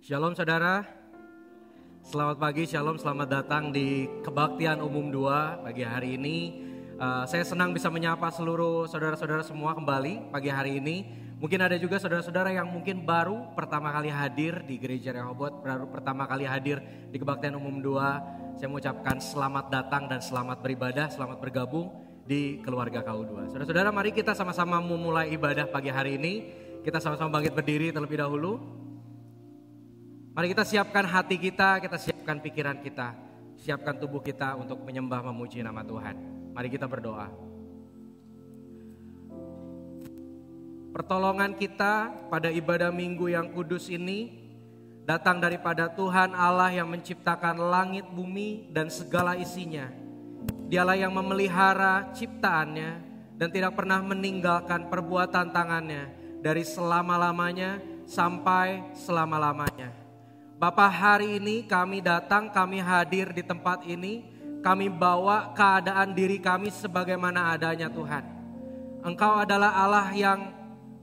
Shalom saudara, selamat pagi, shalom, selamat datang di Kebaktian Umum 2 pagi hari ini. Saya senang bisa menyapa seluruh saudara-saudara semua kembali pagi hari ini. Mungkin ada juga saudara-saudara yang mungkin baru pertama kali hadir di Gereja Rehoboth, baru pertama kali hadir di Kebaktian Umum 2. Saya mengucapkan selamat datang dan selamat beribadah, selamat bergabung di keluarga KU2. Saudara-saudara, mari kita sama-sama memulai ibadah pagi hari ini. Kita sama-sama bangkit berdiri terlebih dahulu. Mari kita siapkan hati kita siapkan pikiran kita, siapkan tubuh kita untuk menyembah memuji nama Tuhan. Mari kita berdoa. Pertolongan kita pada ibadah minggu yang kudus ini datang daripada Tuhan Allah yang menciptakan langit, bumi, dan segala isinya. Dialah yang memelihara ciptaannya dan tidak pernah meninggalkan perbuatan tangannya dari selama-lamanya sampai selama-lamanya. Bapa, hari ini kami datang, kami hadir di tempat ini, kami bawa keadaan diri kami sebagaimana adanya Tuhan. Engkau adalah Allah yang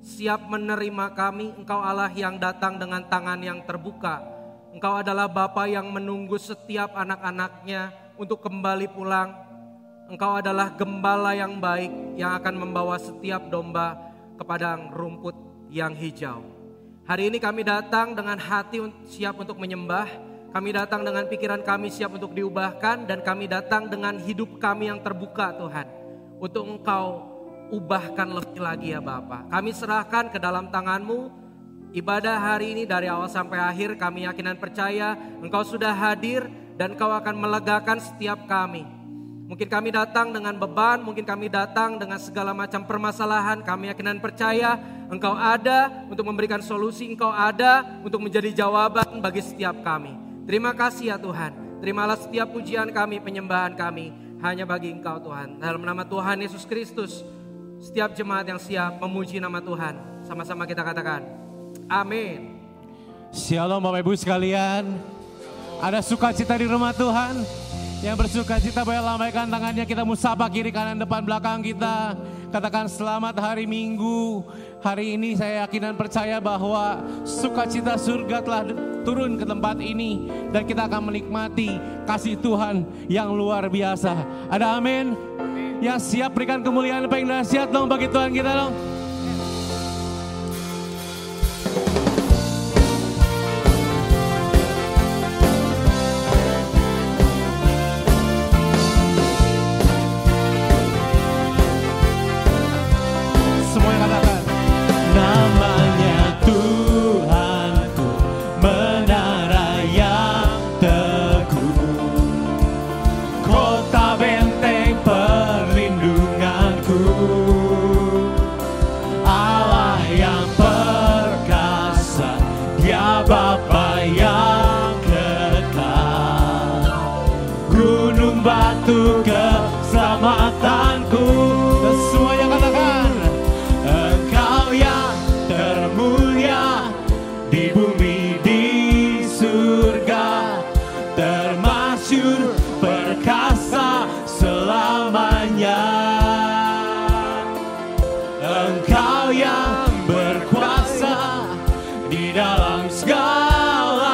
siap menerima kami, Engkau Allah yang datang dengan tangan yang terbuka. Engkau adalah Bapa yang menunggu setiap anak-anaknya untuk kembali pulang. Engkau adalah gembala yang baik yang akan membawa setiap domba ke padang rumput yang hijau. Hari ini kami datang dengan hati siap untuk menyembah, kami datang dengan pikiran kami siap untuk diubahkan, dan kami datang dengan hidup kami yang terbuka Tuhan, untuk Engkau ubahkan lebih lagi ya Bapa. Kami serahkan ke dalam tangan-Mu ibadah hari ini dari awal sampai akhir. Kami yakin dan percaya Engkau sudah hadir dan Engkau akan melegakan setiap kami. Mungkin kami datang dengan beban, mungkin kami datang dengan segala macam permasalahan. Kami yakin dan percaya Engkau ada untuk memberikan solusi, Engkau ada untuk menjadi jawaban bagi setiap kami. Terima kasih ya Tuhan. Terimalah setiap pujian kami, penyembahan kami hanya bagi Engkau Tuhan. Dalam nama Tuhan Yesus Kristus, setiap jemaat yang siap memuji nama Tuhan, sama-sama kita katakan amin. Shalom Bapak Ibu sekalian. Ada sukacita di rumah Tuhan. Yang bersuka cita boleh lambaikan tangannya, kita musabah kiri kanan depan belakang kita. Katakan selamat hari Minggu. Hari ini saya yakin dan percaya bahwa sukacita surga telah turun ke tempat ini. Dan kita akan menikmati kasih Tuhan yang luar biasa. Ada amin? Yang siap berikan kemuliaan paling dahsyat dong bagi Tuhan kita dong. Batu keselamatanku. Dan semuanya katakan Engkau yang termulia di bumi di surga, termasyhur perkasa selamanya. Engkau yang berkuasa di dalam segala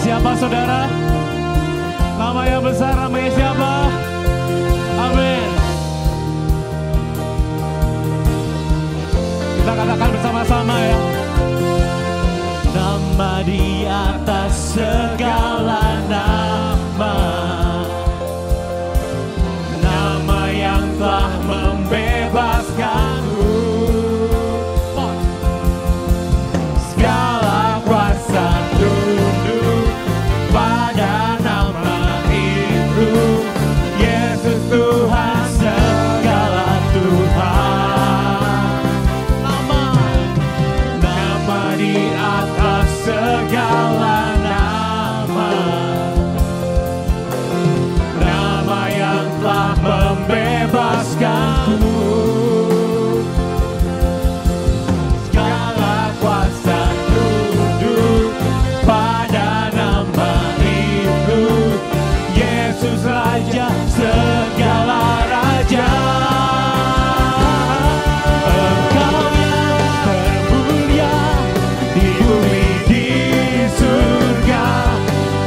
siapa saudara? Nama yang besar, namanya siapa? Amin. Kita katakan bersama-sama ya. Nama di atas segala nama, nama yang telah membebaskanku. Segala kuasa tunduk pada nama itu, Yesus Tuhan segala Tuhan. Nama di atas segala nama, nama yang telah membebaskanku. Segala kuasa tunduk pada nama itu, Yesus Raja segala raja. Engkau yang termulia di bumi di surga,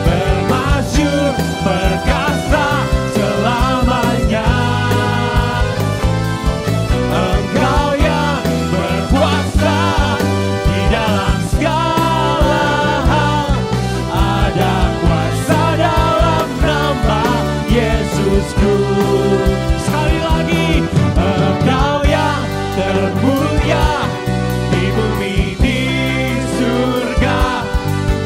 bermasyhur perkasa selamanya. Engkau yang berkuasa di dalam segala hal, ada kuasa dalam nama Yesusku. Sekali lagi, Engkau yang termulia di bumi di surga,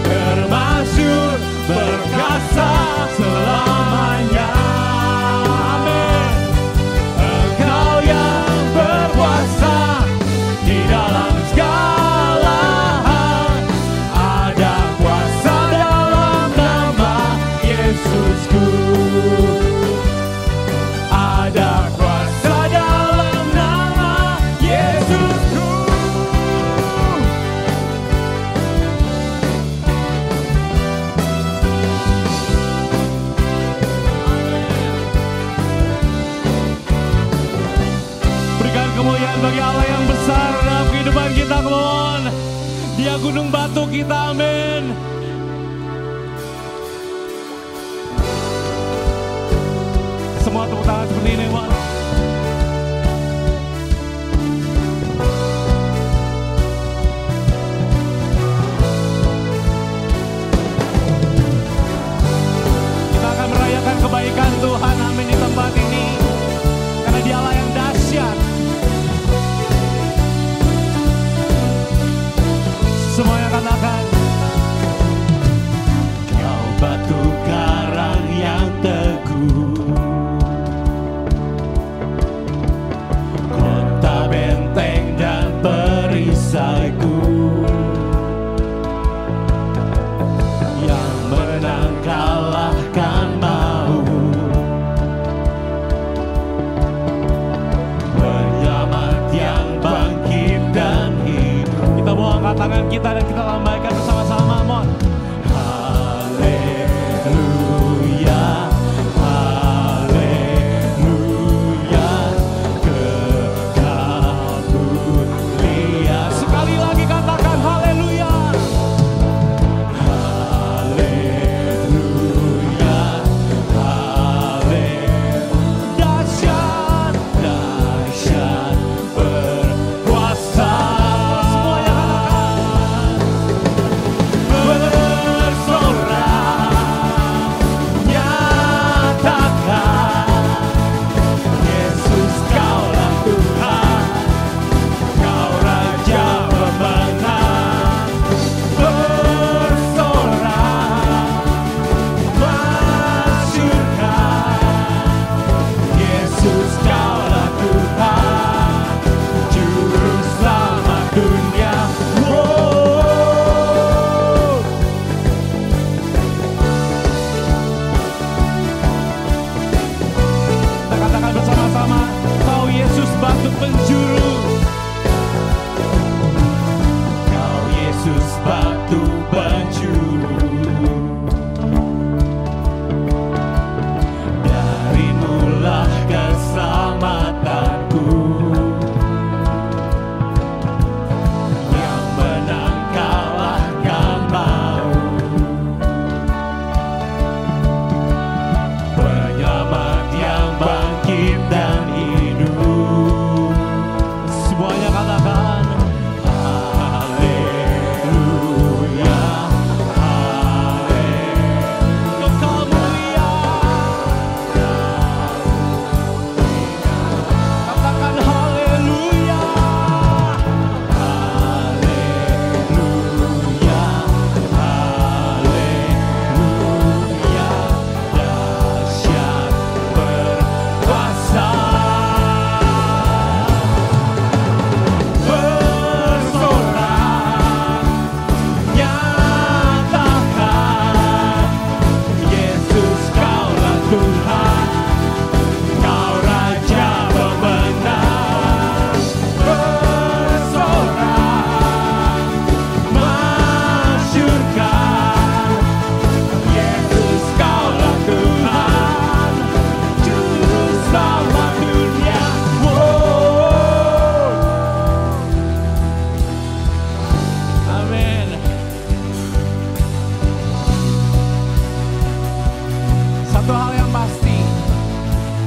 bermasyhur perkasa selamanya. Amin. Engkau yang berkuasa di dalam segala hal, ada kuasa dalam nama Yesusku. Ada kuasa dalam nama Yesusku. Berikan kemuliaan bagi Allah yang besar dalam kehidupan kita, mohon. Dia gunung batu kita, amin. Semua tepuk tangan seperti ini, mohon. Kita akan merayakan kebaikan Tuhan, amin, di tempat ini. Karena Dialah yang dahsyat. Semuanya katakan. Kau batu karang yang teguh, kota benteng dan perisaiku, yang menang kalahkan maut, penyelamat yang bangkit dan hidup. Kita bawa angkat tangan kita dan kita lambaikan bersama-sama, mohon. Haleluya, haleluya, kekal mulia. Sekali lagi katakan haleluya. Haleluya, haleluya, dahsyat, dahsyat, berkuasa. Semuanya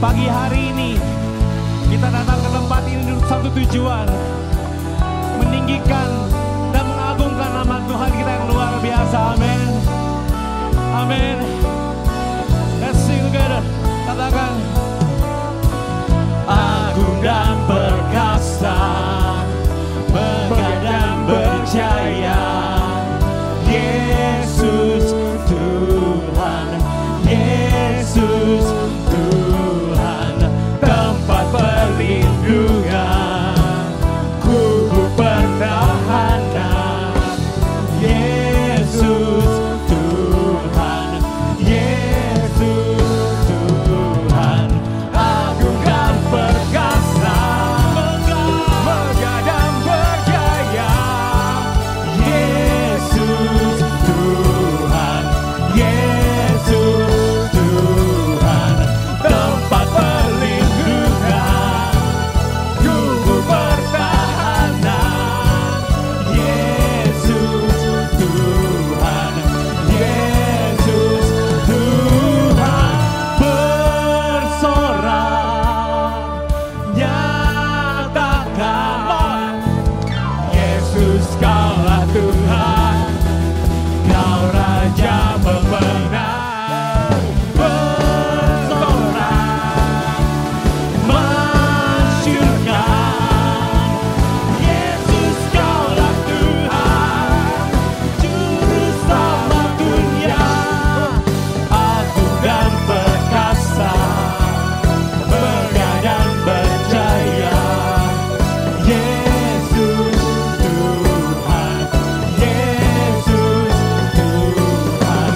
Pagi hari ini kita datang ke tempat ini untuk satu tujuan, meninggikan dan mengagungkan nama Tuhan kita yang luar biasa. Amin. Amin. Let's sing together. Katakan, agung dan perkasa, megah dan berjaya, Yesus Tuhan, Yesus Tuhan, tempat perlindungan, kubu pertahanan, Yesus Tuhan, Yesus Tuhan, agung dan perkasa, megah dan berjaya, Yesus Tuhan, Yesus Tuhan, tempat perlindungan, kubu pertahanan, Yesus Tuhan, Yesus Tuhan, bersorak nyatakan, Yesus kaulah Tuhan, Kau Raja pemenang, bersorak masyurkan, Yesus kaulah Tuhan, Juru Selamat dunia, agung dan perkasa, megah dan berjaya, Yesus Tuhan, Yesus Tuhan,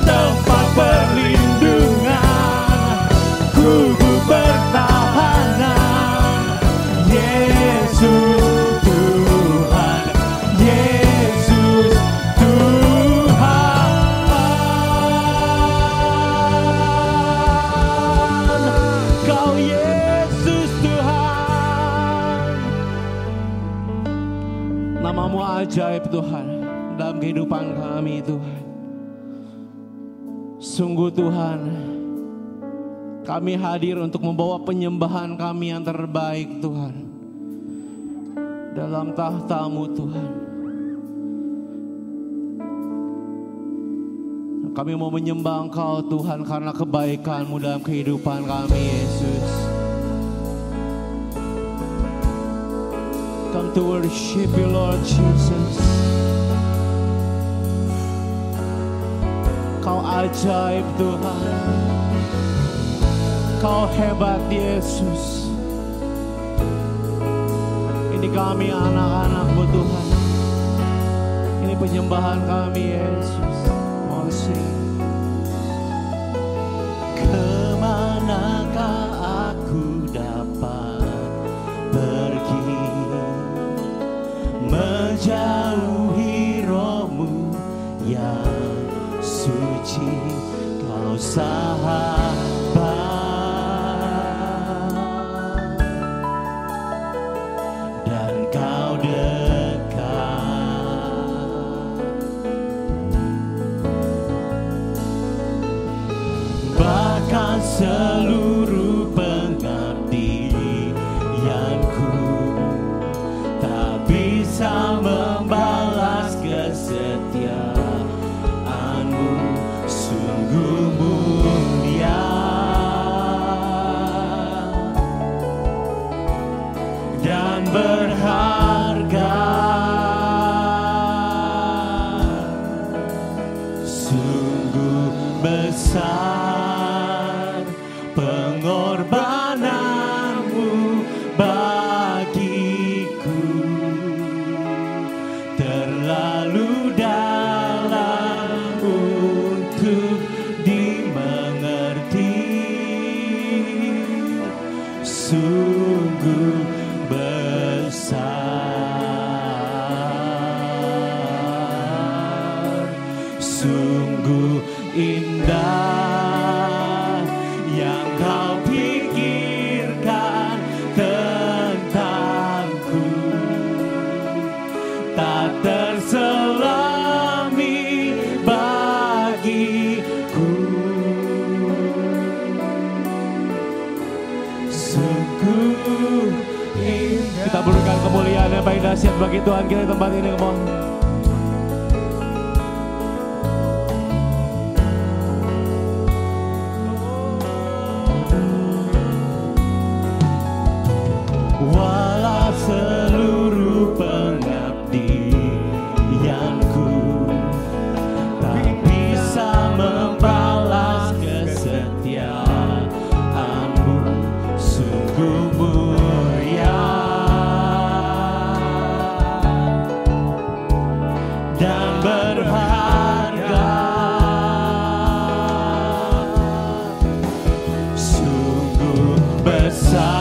tempat perlindungan, kubu pertahanan, Yesus Tuhan, Yesus Tuhan, Kau Yesus Tuhan. Namamu ajaib Tuhan dalam kehidupan kami Tuhan. Sungguh Tuhan, kami hadir untuk membawa penyembahan kami yang terbaik Tuhan dalam tahta-Mu Tuhan. Kami mau menyembah Engkau Tuhan karena kebaikan-Mu dalam kehidupan kami Yesus. Come to worship you Lord Jesus. Kau ajaib Tuhan, Kau hebat Yesus. Ini kami anak-anak-Mu Tuhan, ini penyembahan kami Yesus. Mau sing. Kemanakah aku dapat pergi, menjauhi roh-Mu yang suci, Kau sahabat dan Kau dekat, bahkan seluruh pengabdianku tak bisa membalas kesetiaan-Mu, sungguh mulia dan berharga, sungguh besar pengorbanan-Mu bagiku, terlalu dalam untuk dimengerti, sungguh besar, sungguh indah yang Kau pikirkan tentangku, tak terselami bagiku. kemuliaan yang paling dahsyat bagi Tuhan kita di tempat ini. Come on. Walau seluruh pengabdianku tak bisa membalas kesetiaanmu, sungguh mulia dan berharga, sungguh besar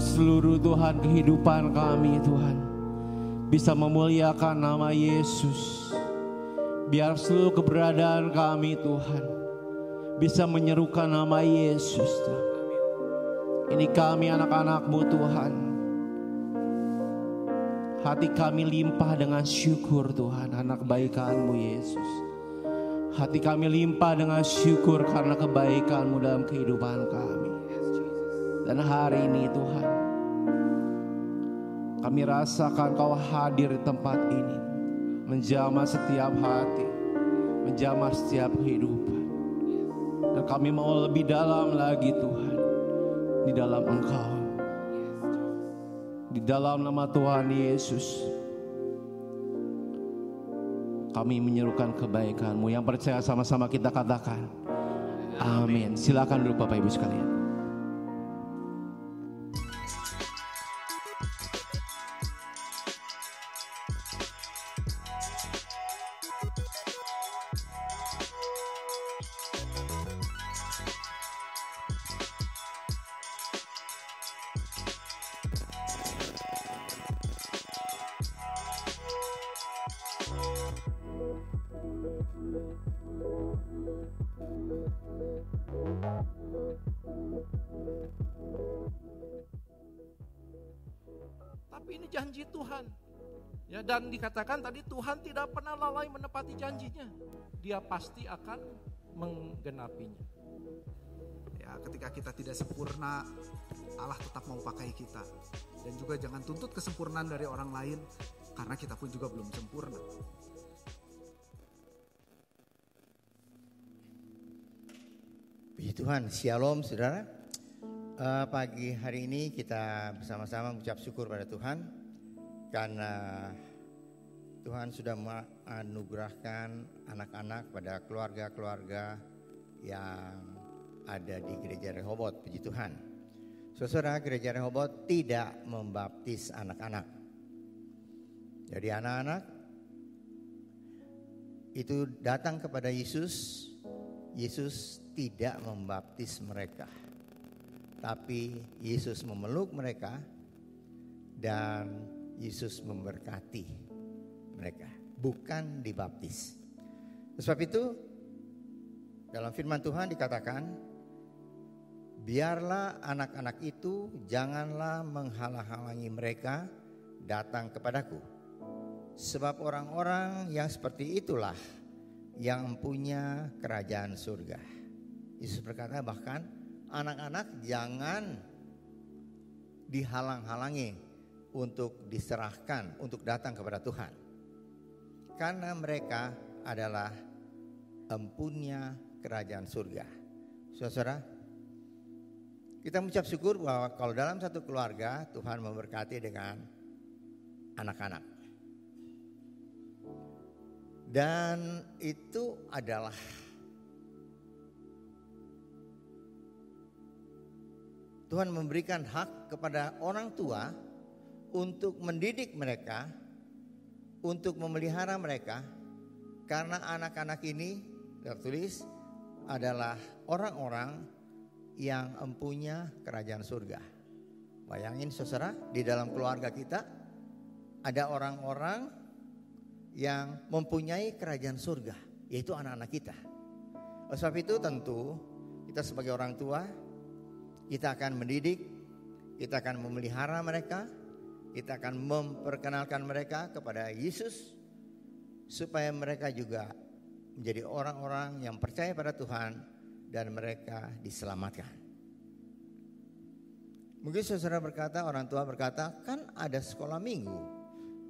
seluruh Tuhan kehidupan kami Tuhan bisa memuliakan nama Yesus. Biar seluruh keberadaan kami Tuhan bisa menyerukan nama Yesus Tuhan. Ini kami anak-anak-Mu Tuhan. Hati kami limpah dengan syukur Tuhan karena kebaikan-Mu Yesus. Hati kami limpah dengan syukur karena kebaikan-Mu dalam kehidupan kami. Dan hari ini Tuhan, kami rasakan Kau hadir di tempat ini, menjamah setiap hati, menjamah setiap kehidupan. Dan kami mau lebih dalam lagi Tuhan, di dalam Engkau, di dalam nama Tuhan Yesus. Kami menyerukan kebaikan-Mu. Yang percaya sama-sama kita katakan amin. Silakan duduk Bapak Ibu sekalian. Tapi ini janji Tuhan. Ya, dan dikatakan tadi Tuhan tidak pernah lalai menepati janjinya. Dia pasti akan menggenapinya. Ya, ketika kita tidak sempurna, Allah tetap mau pakai kita. Dan juga jangan tuntut kesempurnaan dari orang lain, karena kita pun juga belum sempurna. Puji Tuhan, Shalom saudara. Pagi hari ini kita bersama-sama mengucap syukur pada Tuhan karena Tuhan sudah menganugerahkan anak-anak pada keluarga-keluarga yang ada di Gereja Rehoboth. Puji Tuhan. Saudara, Gereja Rehoboth tidak membaptis anak-anak. Jadi anak-anak itu datang kepada Yesus. Yesus tidak membaptis mereka. Tapi Yesus memeluk mereka dan Yesus memberkati mereka, bukan dibaptis. Sebab itu dalam firman Tuhan dikatakan, biarlah anak-anak itu janganlah menghalang-halangi mereka datang kepadaku. Sebab orang-orang yang seperti itulah yang punya kerajaan surga. Yesus berkata bahkan, anak-anak jangan dihalang-halangi untuk diserahkan, untuk datang kepada Tuhan. Karena mereka adalah empunya kerajaan surga. Saudara, kita mengucap syukur bahwa kalau dalam satu keluarga Tuhan memberkati dengan anak-anak. Dan itu adalah Tuhan memberikan hak kepada orang tua untuk mendidik mereka, untuk memelihara mereka, karena anak-anak ini tertulis adalah orang-orang yang empunya kerajaan surga. Bayangin saudara, di dalam keluarga kita ada orang-orang yang mempunyai kerajaan surga, yaitu anak-anak kita. Oleh sebab itu tentu kita sebagai orang tua, kita akan mendidik, kita akan memelihara mereka, kita akan memperkenalkan mereka kepada Yesus, supaya mereka juga menjadi orang-orang yang percaya pada Tuhan dan mereka diselamatkan. Mungkin saudara berkata, orang tua berkata, kan ada sekolah minggu,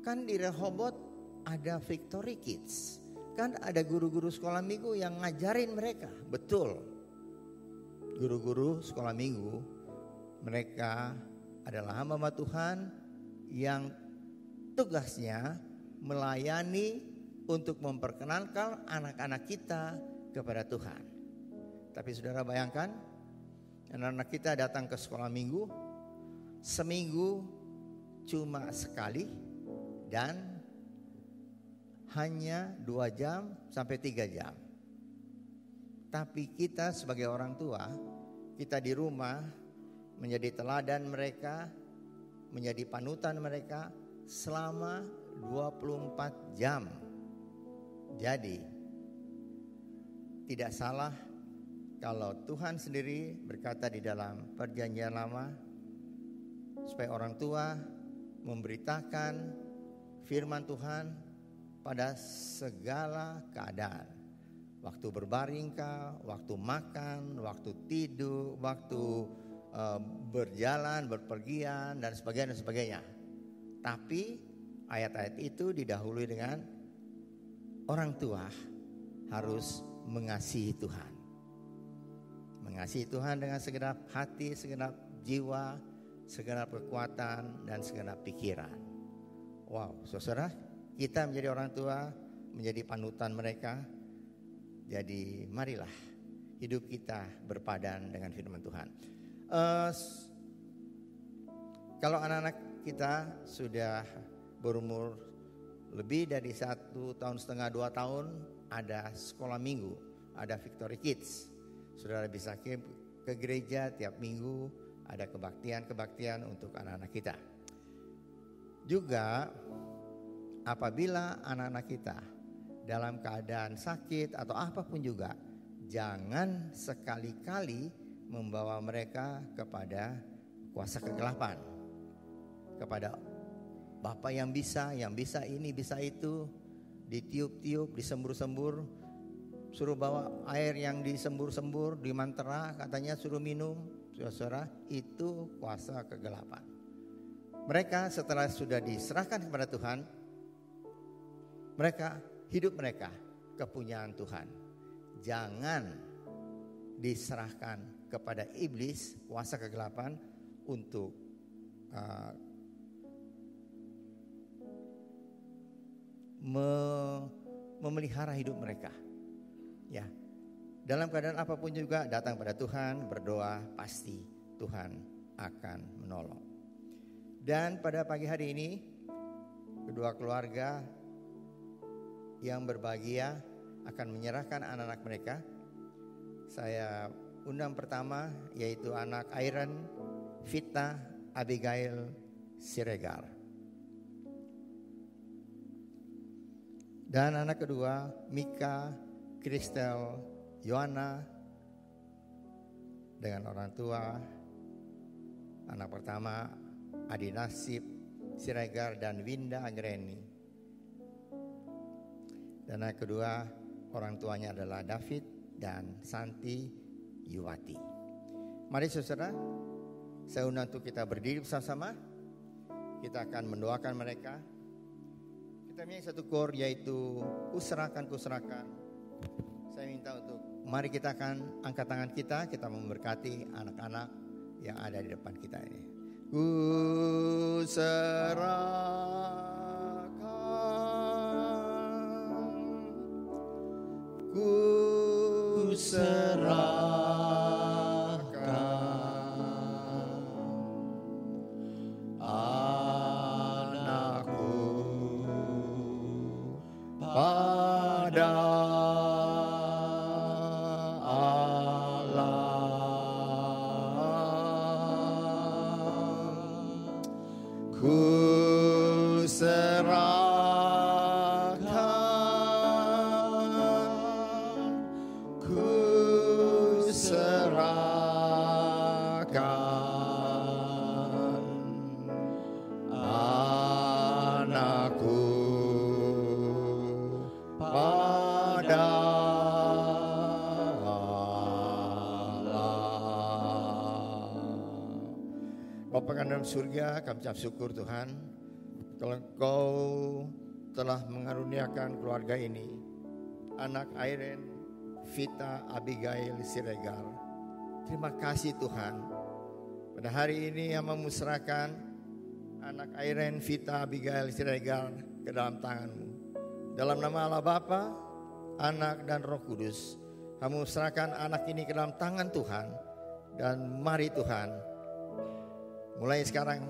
kan di Rehoboth ada Victory Kids, kan ada guru-guru sekolah minggu yang ngajarin mereka. Betul. Guru-guru sekolah minggu, mereka adalah hamba Tuhan yang tugasnya melayani untuk memperkenalkan anak-anak kita kepada Tuhan. Tapi saudara bayangkan, anak-anak kita datang ke sekolah minggu, seminggu cuma sekali dan hanya 2 jam sampai 3 jam. Tapi kita sebagai orang tua, kita di rumah menjadi teladan mereka, menjadi panutan mereka selama 24 jam. Jadi tidak salah kalau Tuhan sendiri berkata di dalam Perjanjian Lama supaya orang tua memberitakan firman Tuhan pada segala keadaan. Waktu berbaring kah, waktu makan, waktu tidur, waktu berjalan, berpergian dan sebagainya. Tapi ayat-ayat itu didahului dengan orang tua harus mengasihi Tuhan. Mengasihi Tuhan dengan segenap hati, segenap jiwa, segenap kekuatan dan segenap pikiran. Wow, saudara, kita menjadi orang tua, menjadi panutan mereka. Jadi marilah hidup kita berpadan dengan firman Tuhan. Kalau anak-anak kita sudah berumur lebih dari 1,5 tahun, 2 tahun, ada sekolah minggu, ada Victory Kids. Saudara bisa ke gereja tiap minggu, ada kebaktian untuk anak-anak kita. Juga apabila anak-anak kita dalam keadaan sakit atau apapun juga, jangan sekali-kali membawa mereka kepada kuasa kegelapan, kepada bapak yang bisa ini, bisa itu, ditiup-tiup, disembur-sembur, suruh bawa air yang disembur-sembur, dimantera, katanya suruh minum. Saudara, itu kuasa kegelapan. Mereka setelah sudah diserahkan kepada Tuhan, hidup mereka kepunyaan Tuhan. Jangan diserahkan kepada iblis, kuasa kegelapan, untuk memelihara hidup mereka. Ya, dalam keadaan apapun juga datang pada Tuhan, berdoa, pasti Tuhan akan menolong. Dan pada pagi hari ini, kedua keluarga yang berbahagia akan menyerahkan anak-anak mereka. Saya undang pertama yaitu anak Iron Vita Abigail Siregar. Dan anak kedua Mika Kristel Yohana dengan orang tua. Anak pertama Adi Nasib Siregar dan Winda Anggreni. Dan anak kedua orang tuanya adalah David dan Santi Yuwati. Mari saudara, saya undang untuk kita berdiri bersama-sama. Kita akan mendoakan mereka. Kita punya satu kor yaitu Kuserahkan. Saya minta untuk mari kita akan angkat tangan kita memberkati anak-anak yang ada di depan kita ini. Kuserahkan anakku pada Bapa kami dalam surga, kami ucap syukur Tuhan kalau Engkau telah mengaruniakan keluarga ini, anak Iren Vita Abigail Siregar. Terima kasih Tuhan, pada hari ini yang memusrahkan anak Iren Vita Abigail Siregar ke dalam tangan-Mu. Dalam nama Allah Bapa, Anak dan Roh Kudus, kami serahkan anak ini ke dalam tangan Tuhan. Dan mari Tuhan, mulai sekarang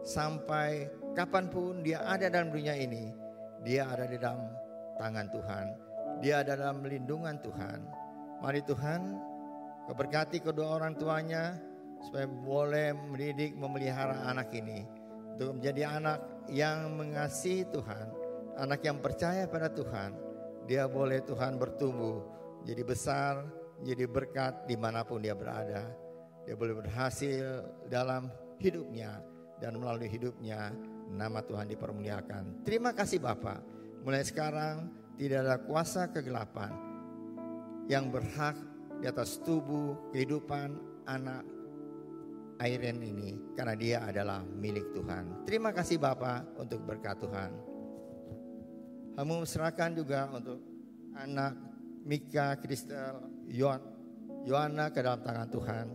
sampai kapanpun dia ada dalam dunia ini, dia ada di dalam tangan Tuhan, dia ada dalam lindungan Tuhan. Mari Tuhan, Kau berkati kedua orang tuanya supaya boleh mendidik, memelihara anak ini untuk menjadi anak yang mengasihi Tuhan, anak yang percaya pada Tuhan, Dia boleh Tuhan bertumbuh, jadi besar, jadi berkat dimanapun dia berada. Dia boleh berhasil dalam hidupnya, dan melalui hidupnya nama Tuhan dipermuliakan. Terima kasih Bapa. Mulai sekarang tidak ada kuasa kegelapan yang berhak di atas tubuh kehidupan anak Airen ini, karena dia adalah milik Tuhan. Terima kasih Bapa untuk berkat Tuhan. Kamu serahkan juga untuk anak Mika, Kristel, Yohana ke dalam tangan Tuhan.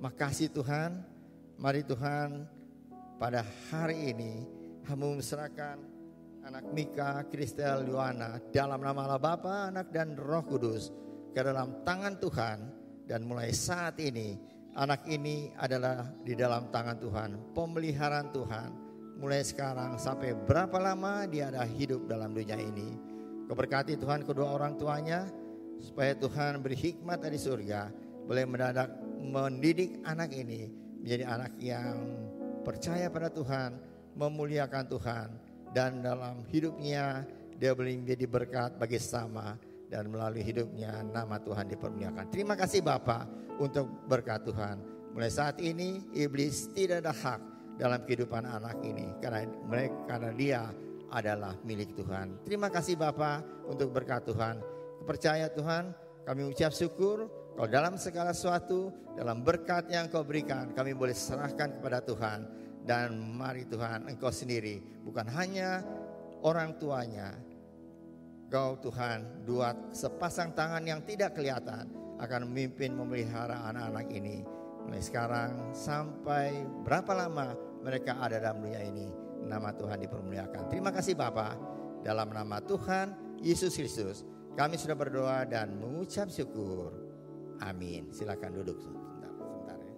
Makasih Tuhan. Mari Tuhan, pada hari ini kamu serahkan anak Mika, Kristel, Yohana dalam nama Allah Bapa, Anak dan Roh Kudus ke dalam tangan Tuhan. Dan mulai saat ini anak ini adalah di dalam tangan Tuhan, pemeliharaan Tuhan. Mulai sekarang sampai berapa lama dia ada hidup dalam dunia ini. Kau berkati Tuhan kedua orang tuanya, supaya Tuhan beri hikmat dari surga, boleh mendidik anak ini menjadi anak yang percaya pada Tuhan, memuliakan Tuhan, dan dalam hidupnya dia boleh menjadi berkat bagi sesama, dan melalui hidupnya nama Tuhan dipermuliakan. Terima kasih Bapa untuk berkat Tuhan. Mulai saat ini iblis tidak ada hak dalam kehidupan anak ini, karena dia adalah milik Tuhan. Terima kasih Bapa untuk berkat Tuhan. Percaya Tuhan, kami ucap syukur kalau dalam segala sesuatu, dalam berkat yang Kau berikan, kami boleh serahkan kepada Tuhan. Dan mari Tuhan, Engkau sendiri, bukan hanya orang tuanya, Kau Tuhan buat sepasang tangan yang tidak kelihatan akan memimpin memelihara anak-anak ini. Mulai sekarang sampai berapa lama mereka ada dalam dunia ini, nama Tuhan dipermuliakan. Terima kasih Bapa, dalam nama Tuhan Yesus Kristus kami sudah berdoa dan mengucap syukur. Amin. Silakan duduk sebentar ya.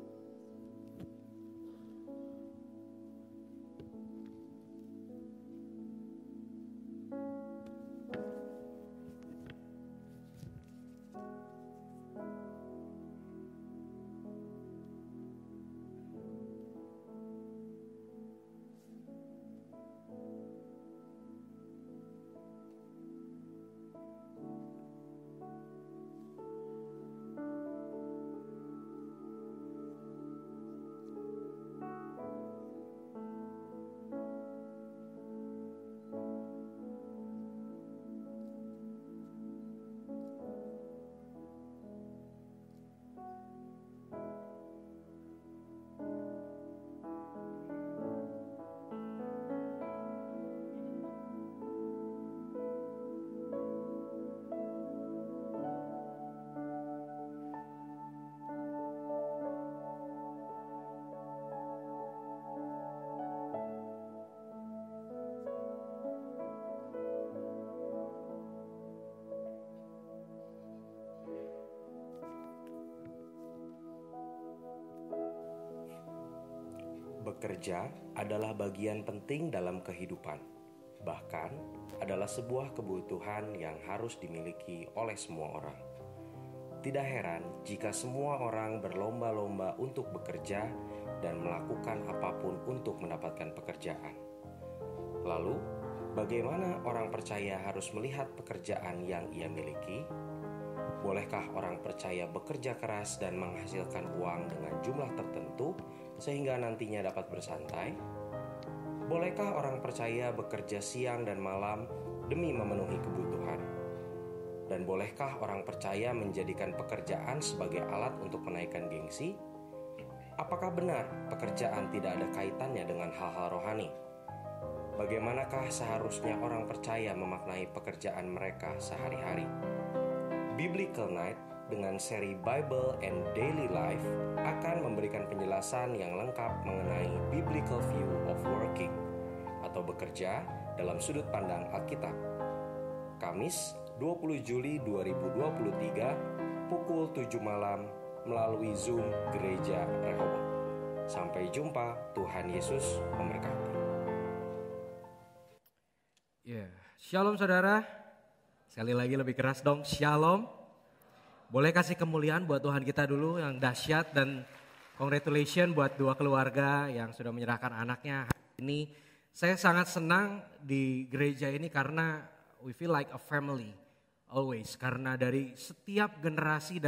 Bekerja adalah bagian penting dalam kehidupan, bahkan adalah sebuah kebutuhan yang harus dimiliki oleh semua orang. Tidak heran jika semua orang berlomba-lomba untuk bekerja dan melakukan apapun untuk mendapatkan pekerjaan. Lalu, bagaimana orang percaya harus melihat pekerjaan yang ia miliki? Bolehkah orang percaya bekerja keras dan menghasilkan uang dengan jumlah tertentu sehingga nantinya dapat bersantai? Bolehkah orang percaya bekerja siang dan malam demi memenuhi kebutuhan? Dan bolehkah orang percaya menjadikan pekerjaan sebagai alat untuk menaikkan gengsi? Apakah benar pekerjaan tidak ada kaitannya dengan hal-hal rohani? Bagaimanakah seharusnya orang percaya memaknai pekerjaan mereka sehari-hari? Biblical Night dengan seri Bible and Daily Life akan memberikan penjelasan yang lengkap mengenai biblical view of working atau bekerja dalam sudut pandang Alkitab. Kamis 20 Juli 2023 pukul 7 malam melalui Zoom Gereja Rehoboth. Sampai jumpa, Tuhan Yesus memberkati. Shalom saudara. Sekali lagi lebih keras dong, shalom. Boleh kasih kemuliaan buat Tuhan kita dulu yang dahsyat, dan congratulations buat dua keluarga yang sudah menyerahkan anaknya hari ini. Saya sangat senang di gereja ini karena we feel like a family. always. Karena dari setiap generasi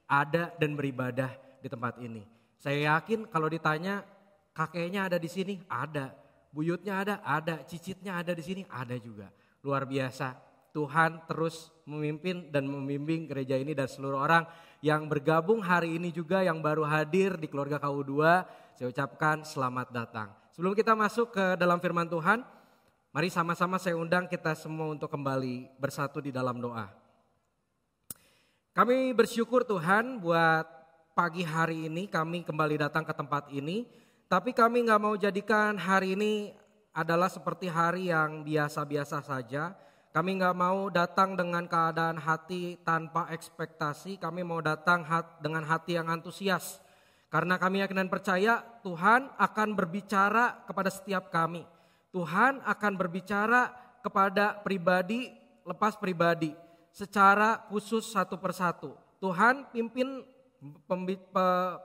ada dan beribadah di tempat ini. Saya yakin kalau ditanya kakeknya ada di sini, ada. Buyutnya ada, cicitnya ada di sini, ada juga. Luar biasa. Tuhan terus memimpin dan membimbing gereja ini dan seluruh orang yang bergabung hari ini juga yang baru hadir di keluarga KU2. Saya ucapkan selamat datang. Sebelum kita masuk ke dalam firman Tuhan, mari sama-sama saya undang kita semua untuk kembali bersatu di dalam doa. Kami bersyukur Tuhan buat pagi hari ini kami kembali datang ke tempat ini. Tapi kami gak mau jadikan hari ini adalah seperti hari yang biasa-biasa saja. Kami gak mau datang dengan keadaan hati tanpa ekspektasi. Kami mau datang dengan hati yang antusias. Karena kami yakin dan percaya Tuhan akan berbicara kepada setiap kami. Tuhan akan berbicara kepada pribadi lepas pribadi. Secara khusus satu persatu. Tuhan pimpin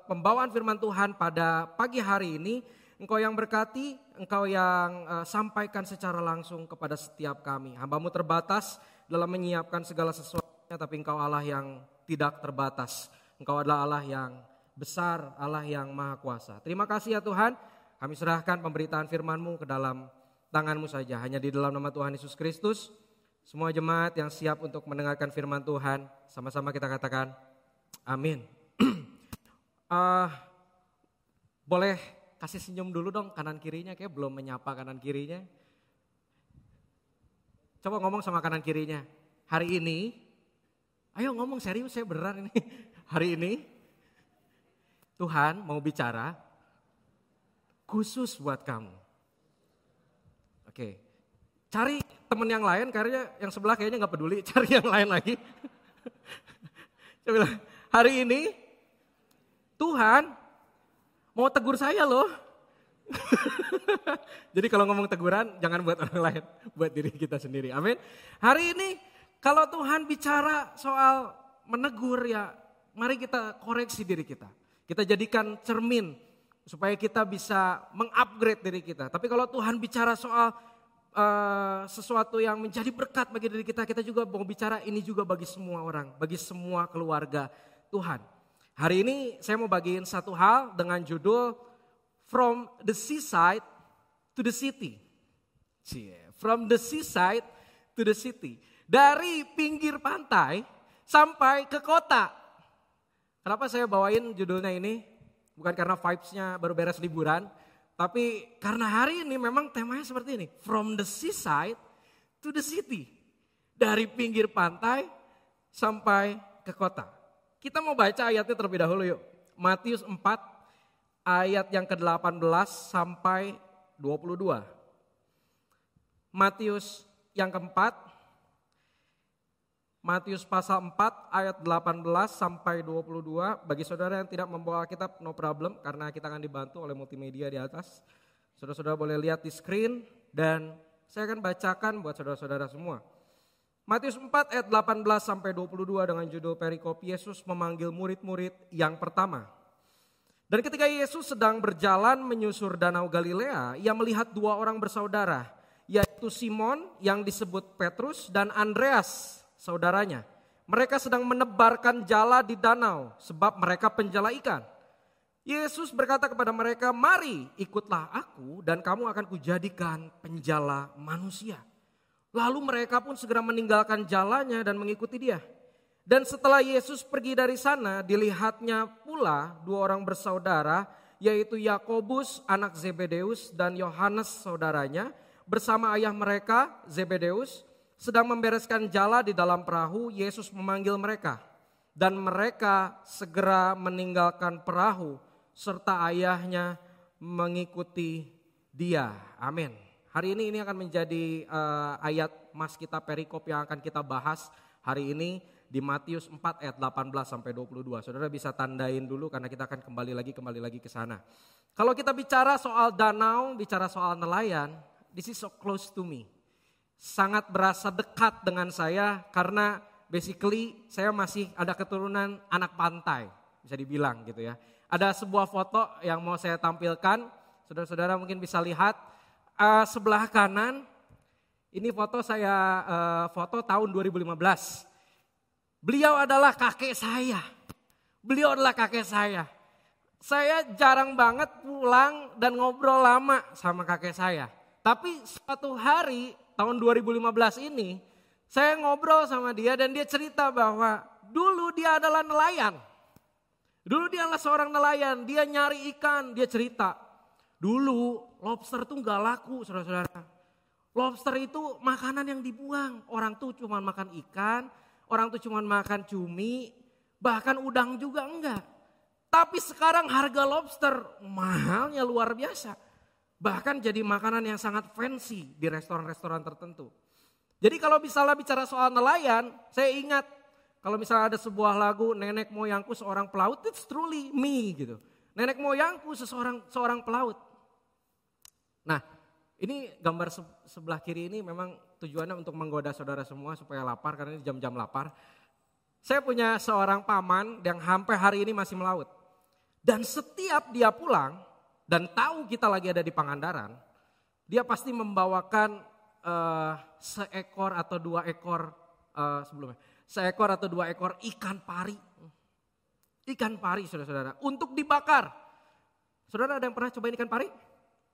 pembawaan firman Tuhan pada pagi hari ini. Engkau yang berkati, Engkau yang sampaikan secara langsung kepada setiap kami. Hamba-Mu terbatas dalam menyiapkan segala sesuatunya, tapi Engkau Allah yang tidak terbatas. Engkau adalah Allah yang besar, Allah yang maha kuasa. Terima kasih ya Tuhan, kami serahkan pemberitaan firman-Mu ke dalam tangan-Mu saja. Hanya di dalam nama Tuhan Yesus Kristus, semua jemaat yang siap untuk mendengarkan firman Tuhan, sama-sama kita katakan, amin. Boleh kasih senyum dulu dong kanan kirinya, kayak belum menyapa kanan kirinya. Coba ngomong sama kanan kirinya. Hari ini, ayo ngomong serius, saya beneran ini. Hari ini Tuhan mau bicara khusus buat kamu. Oke, cari teman yang lain, karena yang sebelah kayaknya gak peduli, cari yang lain lagi. Saya bilang, hari ini Tuhan mau tegur saya loh. Jadi kalau ngomong teguran jangan buat orang lain, buat diri kita sendiri. Amin. Hari ini kalau Tuhan bicara soal menegur ya, mari kita koreksi diri kita. Kita jadikan cermin supaya kita bisa mengupgrade diri kita. Tapi kalau Tuhan bicara soal sesuatu yang menjadi berkat bagi diri kita, kita juga mau bicara ini juga bagi semua orang, bagi semua keluarga Tuhan. Hari ini saya mau bagiin satu hal dengan judul From the Seaside to the City. From the seaside to the city. Dari pinggir pantai sampai ke kota. Kenapa saya bawain judulnya ini? Bukan karena vibes-nya baru beres liburan. Tapi karena hari ini memang temanya seperti ini. From the seaside to the city. Dari pinggir pantai sampai ke kota. Kita mau baca ayatnya terlebih dahulu yuk. Matius 4 ayat yang ke-18 sampai 22. Matius yang keempat, Matius pasal 4 ayat 18 sampai 22. Bagi saudara yang tidak membawa Alkitab, no problem, karena kita akan dibantu oleh multimedia di atas. Saudara-saudara boleh lihat di screen dan saya akan bacakan buat saudara-saudara semua. Matius 4 ayat 18 sampai 22 dengan judul perikop Yesus memanggil murid-murid yang pertama. Dan ketika Yesus sedang berjalan menyusur danau Galilea, ia melihat dua orang bersaudara, yaitu Simon yang disebut Petrus dan Andreas saudaranya. Mereka sedang menebarkan jala di danau sebab mereka penjala ikan. Yesus berkata kepada mereka, "Mari ikutlah aku dan kamu akan kujadikan penjala manusia." Lalu mereka pun segera meninggalkan jalannya dan mengikuti dia. Dan setelah Yesus pergi dari sana, dilihatnya pula dua orang bersaudara, yaitu Yakobus anak Zebedeus dan Yohanes saudaranya, bersama ayah mereka Zebedeus, sedang membereskan jala di dalam perahu. Yesus memanggil mereka. Dan mereka segera meninggalkan perahu, serta ayahnya mengikuti dia. Amin. Hari ini akan menjadi ayat mas kita perikop yang akan kita bahas hari ini di Matius 4 ayat 18 sampai 22. Saudara bisa tandain dulu karena kita akan kembali lagi ke sana. Kalau kita bicara soal danau, bicara soal nelayan, this is so close to me. Sangat berasa dekat dengan saya karena basically saya masih ada keturunan anak pantai, bisa dibilang gitu ya. Ada sebuah foto yang mau saya tampilkan, saudara-saudara mungkin bisa lihat. Sebelah kanan Ini foto saya foto tahun 2015. Beliau adalah kakek saya. Beliau adalah kakek saya. Saya jarang banget pulang dan ngobrol lama sama kakek saya. Tapi suatu hari tahun 2015 ini saya ngobrol sama dia dan dia cerita bahwa dulu dia adalah nelayan. Dulu dia adalah seorang nelayan, dia nyari ikan, dia cerita. Dulu lobster tuh gak laku saudara-saudara. Lobster itu makanan yang dibuang. Orang tuh cuma makan ikan, orang tuh cuma makan cumi, bahkan udang juga enggak. Tapi sekarang harga lobster mahalnya luar biasa. Bahkan jadi makanan yang sangat fancy di restoran-restoran tertentu. Jadi kalau misalnya bicara soal nelayan, saya ingat kalau misalnya ada sebuah lagu nenek moyangku seorang pelaut, it's truly me gitu. Nenek moyangku seorang pelaut. Nah, ini gambar sebelah kiri ini memang tujuannya untuk menggoda saudara semua supaya lapar karena ini jam-jam lapar. Saya punya seorang paman yang sampai hari ini masih melaut. Dan setiap dia pulang dan tahu kita lagi ada di Pangandaran, dia pasti membawakan seekor atau dua ekor ikan pari. Ikan pari saudara-saudara untuk dibakar. Saudara ada yang pernah cobain ikan pari?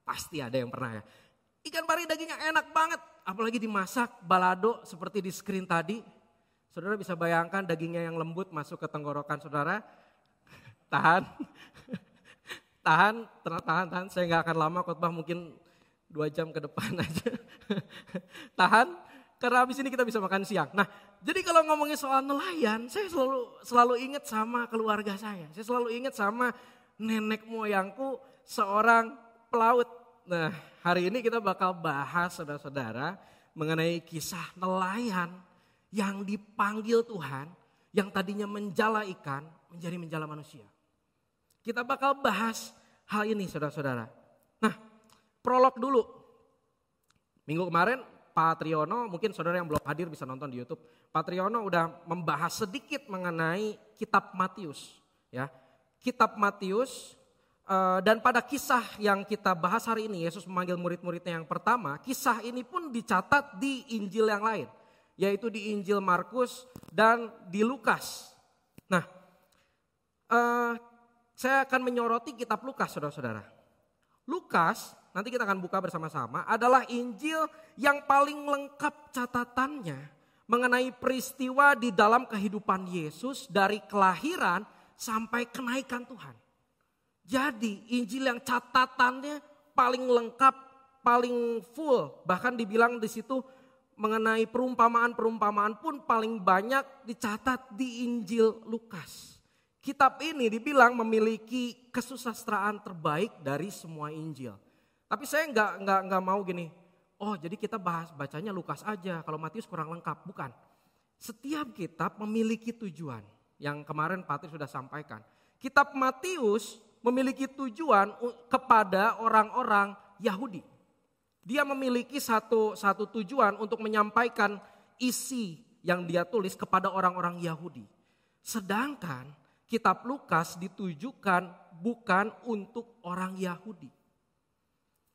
Pasti ada yang pernah ya. Ikan pari dagingnya enak banget, apalagi dimasak balado seperti di screen tadi. Saudara bisa bayangkan dagingnya yang lembut masuk ke tenggorokan saudara. Tahan, saya gak akan lama khotbah mungkin 2 jam ke depan aja. Tahan, karena habis ini kita bisa makan siang. Nah, jadi kalau ngomongin soal nelayan, saya selalu ingat sama keluarga saya. Saya selalu ingat sama nenek moyangku seorang pelaut. Nah, hari ini kita bakal bahas saudara-saudara mengenai kisah nelayan yang dipanggil Tuhan, yang tadinya menjala ikan menjadi menjala manusia. Kita bakal bahas hal ini saudara-saudara. Nah, prolog dulu. Minggu kemarin Pak Triyono, mungkin saudara yang belum hadir bisa nonton di YouTube. Pak Triyono udah membahas sedikit mengenai kitab Matius. Ya, kitab Matius dan pada kisah yang kita bahas hari ini, Yesus memanggil murid-muridnya yang pertama. Kisah ini pun dicatat di Injil yang lain, yaitu di Injil Markus dan di Lukas. Nah, saya akan menyoroti kitab Lukas saudara-saudara. Lukas, nanti kita akan buka bersama-sama, adalah Injil yang paling lengkap catatannya mengenai peristiwa di dalam kehidupan Yesus dari kelahiran sampai kenaikan Tuhan. Jadi Injil yang catatannya paling lengkap, paling full, bahkan dibilang di situ mengenai perumpamaan-perumpamaan pun paling banyak dicatat di Injil Lukas. Kitab ini dibilang memiliki kesusastraan terbaik dari semua Injil. Tapi saya nggak mau gini. Oh, jadi kita bacanya Lukas aja. Kalau Matius kurang lengkap, bukan. Setiap kitab memiliki tujuan. Yang kemarin Pak Tri sudah sampaikan. Kitab Matius memiliki tujuan kepada orang-orang Yahudi. Dia memiliki satu tujuan untuk menyampaikan isi yang dia tulis kepada orang-orang Yahudi. Sedangkan kitab Lukas ditujukan bukan untuk orang Yahudi.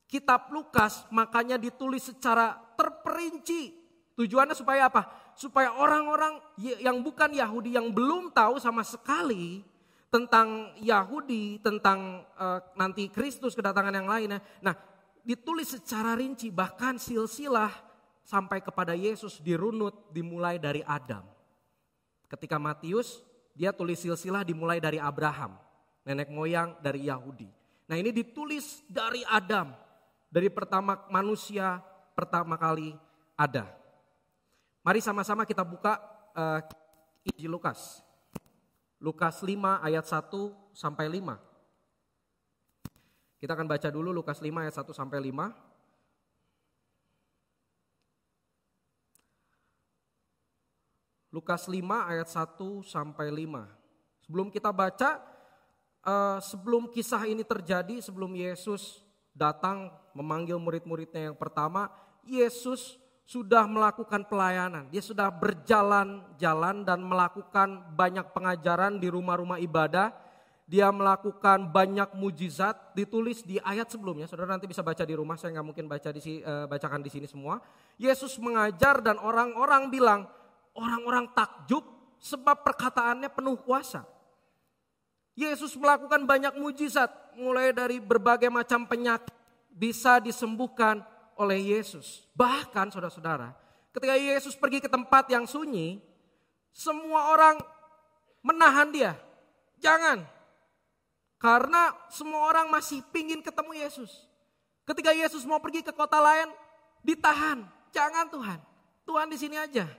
Kitab Lukas makanya ditulis secara terperinci. Tujuannya supaya apa? Supaya orang-orang yang bukan Yahudi, yang belum tahu sama sekali tentang Yahudi, tentang nanti Kristus, kedatangan yang lainnya. Nah, ditulis secara rinci, bahkan silsilah sampai kepada Yesus dirunut dimulai dari Adam. Ketika Matius, dia tulis silsilah dimulai dari Abraham, nenek moyang dari Yahudi. Nah, ini ditulis dari Adam, dari pertama manusia pertama kali ada. Mari sama-sama kita buka Injil Lukas. Lukas 5 ayat 1 sampai 5. Kita akan baca dulu Lukas 5 ayat 1 sampai 5. Lukas 5 ayat 1 sampai 5. Sebelum kita baca, sebelum kisah ini terjadi, sebelum Yesus datang memanggil murid-muridnya yang pertama, Yesus sudah melakukan pelayanan. Dia sudah berjalan-jalan dan melakukan banyak pengajaran di rumah-rumah ibadah. dia melakukan banyak mujizat, ditulis di ayat sebelumnya. Saudara nanti bisa baca di rumah, saya nggak mungkin bacakan di sini semua. Yesus mengajar dan orang-orang bilang, orang-orang takjub sebab perkataannya penuh kuasa. Yesus melakukan banyak mujizat, mulai dari berbagai macam penyakit bisa disembuhkan oleh Yesus. Bahkan saudara-saudara, ketika Yesus pergi ke tempat yang sunyi, semua orang menahan dia. Jangan. Karena semua orang masih pingin ketemu Yesus. Ketika Yesus mau pergi ke kota lain, ditahan. Jangan Tuhan, Tuhan di sini aja.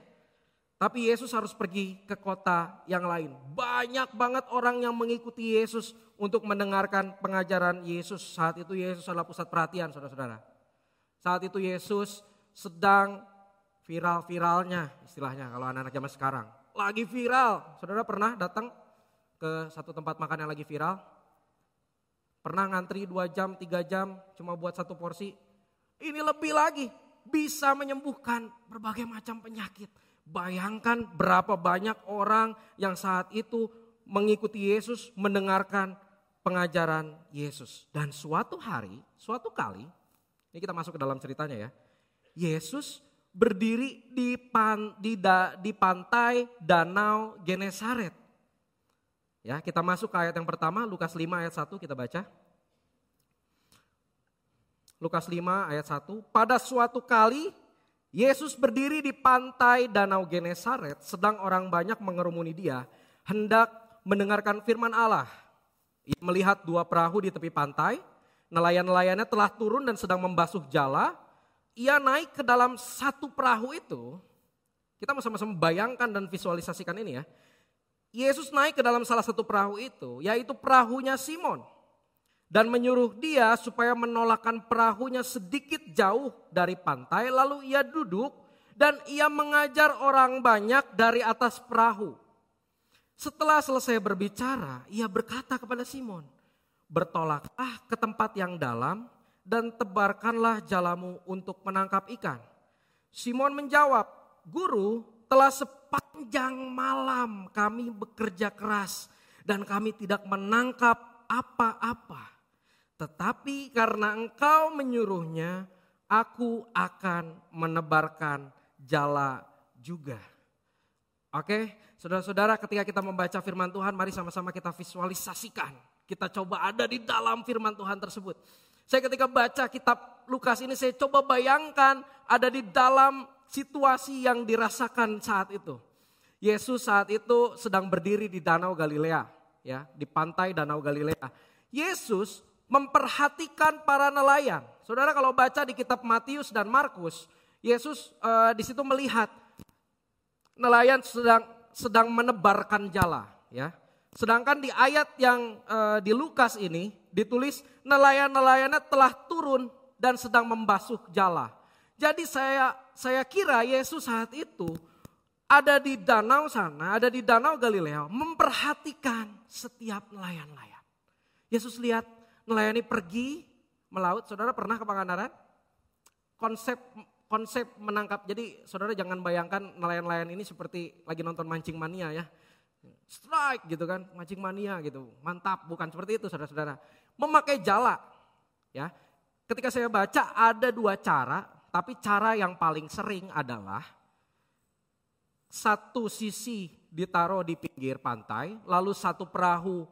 Tapi Yesus harus pergi ke kota yang lain. Banyak banget orang yang mengikuti Yesus untuk mendengarkan pengajaran Yesus. Saat itu Yesus adalah pusat perhatian saudara-saudara. Saat itu Yesus sedang viral-viralnya istilahnya kalau anak-anak zaman sekarang. Lagi viral. Saudara pernah datang ke satu tempat makan yang lagi viral? Pernah ngantri 2 jam, 3 jam cuma buat satu porsi? Ini lebih lagi, bisa menyembuhkan berbagai macam penyakit. Bayangkan berapa banyak orang yang saat itu mengikuti Yesus, mendengarkan pengajaran Yesus. Dan suatu kali, ini kita masuk ke dalam ceritanya ya. Yesus berdiri di pantai Danau Genesaret. Ya, kita masuk ke ayat yang pertama, Lukas 5 ayat 1 kita baca. Lukas 5 ayat 1. Pada suatu kali Yesus berdiri di pantai Danau Genesaret, sedang orang banyak mengerumuni dia, hendak mendengarkan firman Allah. Ia melihat 2 perahu di tepi pantai, nelayan-nelayannya telah turun dan sedang membasuh jala. Ia naik ke dalam satu perahu itu, kita sama-sama bayangkan dan visualisasikan ini ya. Yesus naik ke dalam salah satu perahu itu, yaitu perahunya Simon. Dan menyuruh dia supaya menolakkan perahunya sedikit jauh dari pantai, lalu ia duduk dan ia mengajar orang banyak dari atas perahu. Setelah selesai berbicara, ia berkata kepada Simon, bertolaklah ke tempat yang dalam dan tebarkanlah jalamu untuk menangkap ikan. Simon menjawab, Guru, telah sepanjang malam kami bekerja keras dan kami tidak menangkap apa-apa. Tetapi karena engkau menyuruhnya, aku akan menebarkan jala juga. Oke, saudara-saudara, ketika kita membaca firman Tuhan, mari sama-sama kita visualisasikan. Kita coba ada di dalam firman Tuhan tersebut. Saya ketika baca kitab Lukas ini, saya coba bayangkan ada di dalam situasi yang dirasakan saat itu. Yesus saat itu sedang berdiri di Danau Galilea, ya, di pantai Danau Galilea. Yesus memperhatikan para nelayan. Saudara kalau baca di kitab Matius dan Markus, Yesus di situ melihat nelayan sedang menebarkan jala, ya. Sedangkan di ayat yang di Lukas ini ditulis nelayan-nelayannya telah turun dan sedang membasuh jala. Jadi saya kira Yesus saat itu ada di danau sana, ada di Danau Galilea, memperhatikan setiap nelayan-nelayan. Yesus lihat nelayan ini pergi melaut. Saudara pernah ke Pangandaran? Konsep menangkap. Jadi saudara jangan bayangkan nelayan-nelayan ini seperti lagi nonton Mancing Mania ya. Strike gitu kan, Mancing Mania gitu. Mantap, bukan seperti itu saudara-saudara. Memakai jala. Ya. Ketika saya baca ada 2 cara, tapi cara yang paling sering adalah satu sisi ditaruh di pinggir pantai, lalu satu perahu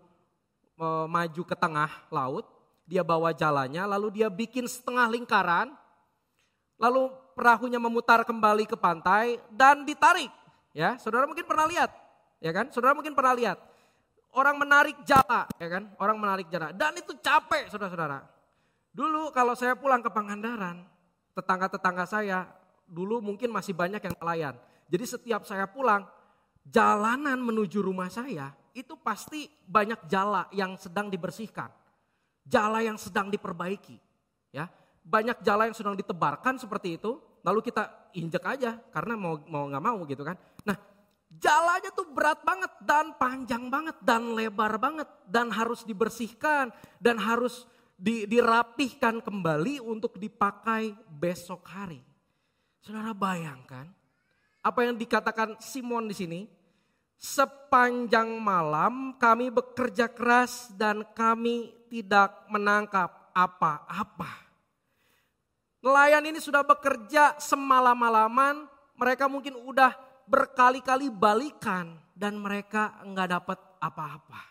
maju ke tengah laut, dia bawa jalannya, lalu dia bikin setengah lingkaran, lalu perahunya memutar kembali ke pantai dan ditarik. Ya, saudara mungkin pernah lihat, ya kan? Saudara mungkin pernah lihat orang menarik jala, ya kan? Orang menarik jala dan itu capek, saudara-saudara. Dulu kalau saya pulang ke Pangandaran, tetangga-tetangga saya dulu mungkin masih banyak yang nelayan. Jadi setiap saya pulang, jalanan menuju rumah saya itu pasti banyak jala yang sedang dibersihkan. Jala yang sedang diperbaiki. Ya, banyak jala yang sedang ditebarkan seperti itu, lalu kita injek aja karena mau nggak mau gitu kan. Nah, jalanya tuh berat banget dan panjang banget dan lebar banget dan harus dibersihkan dan harus dirapihkan kembali untuk dipakai besok hari. Saudara bayangkan apa yang dikatakan Simon di sini. sepanjang malam kami bekerja keras dan kami tidak menangkap apa-apa. Nelayan ini sudah bekerja semalam-malaman, mereka mungkin udah berkali-kali balikan dan mereka enggak dapat apa-apa.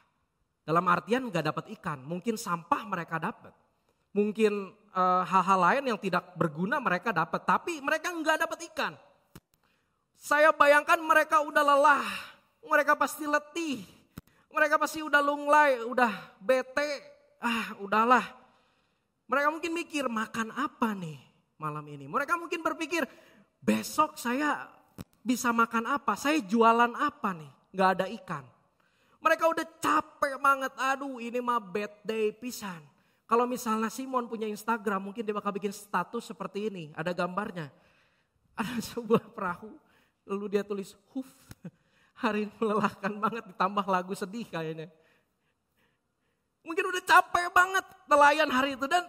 Dalam artian enggak dapat ikan, mungkin sampah mereka dapat. Mungkin hal-hal lain yang tidak berguna mereka dapat, tapi mereka enggak dapat ikan. Saya bayangkan mereka udah lelah, mereka pasti letih, mereka pasti udah lunglai, udah bete, udahlah. Mereka mungkin mikir makan apa nih malam ini. Mereka mungkin berpikir besok saya bisa makan apa, saya jualan apa nih, gak ada ikan. Mereka udah capek banget, aduh ini mah bad day pisan. Kalau misalnya Simon punya Instagram mungkin dia bakal bikin status seperti ini, ada gambarnya. Ada sebuah perahu, lalu dia tulis hari ini melelahkan banget ditambah lagu sedih kayaknya. Mungkin udah capek banget nelayan hari itu dan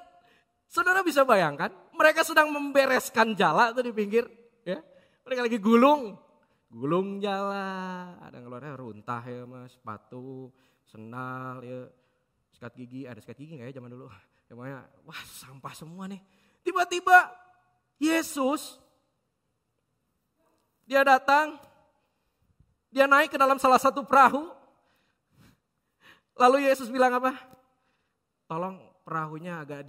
saudara bisa bayangkan, mereka sedang membereskan jala tuh di pinggir, ya. Mereka lagi gulung jala, ada ngeluarnya runtah ya mas, sepatu, sendal, ya, sikat gigi, ada sikat gigi nggak ya zaman dulu? Emangnya, wah sampah semua nih. Tiba-tiba Yesus, dia datang, dia naik ke dalam salah satu perahu, lalu Yesus bilang apa? Tolong perahunya agak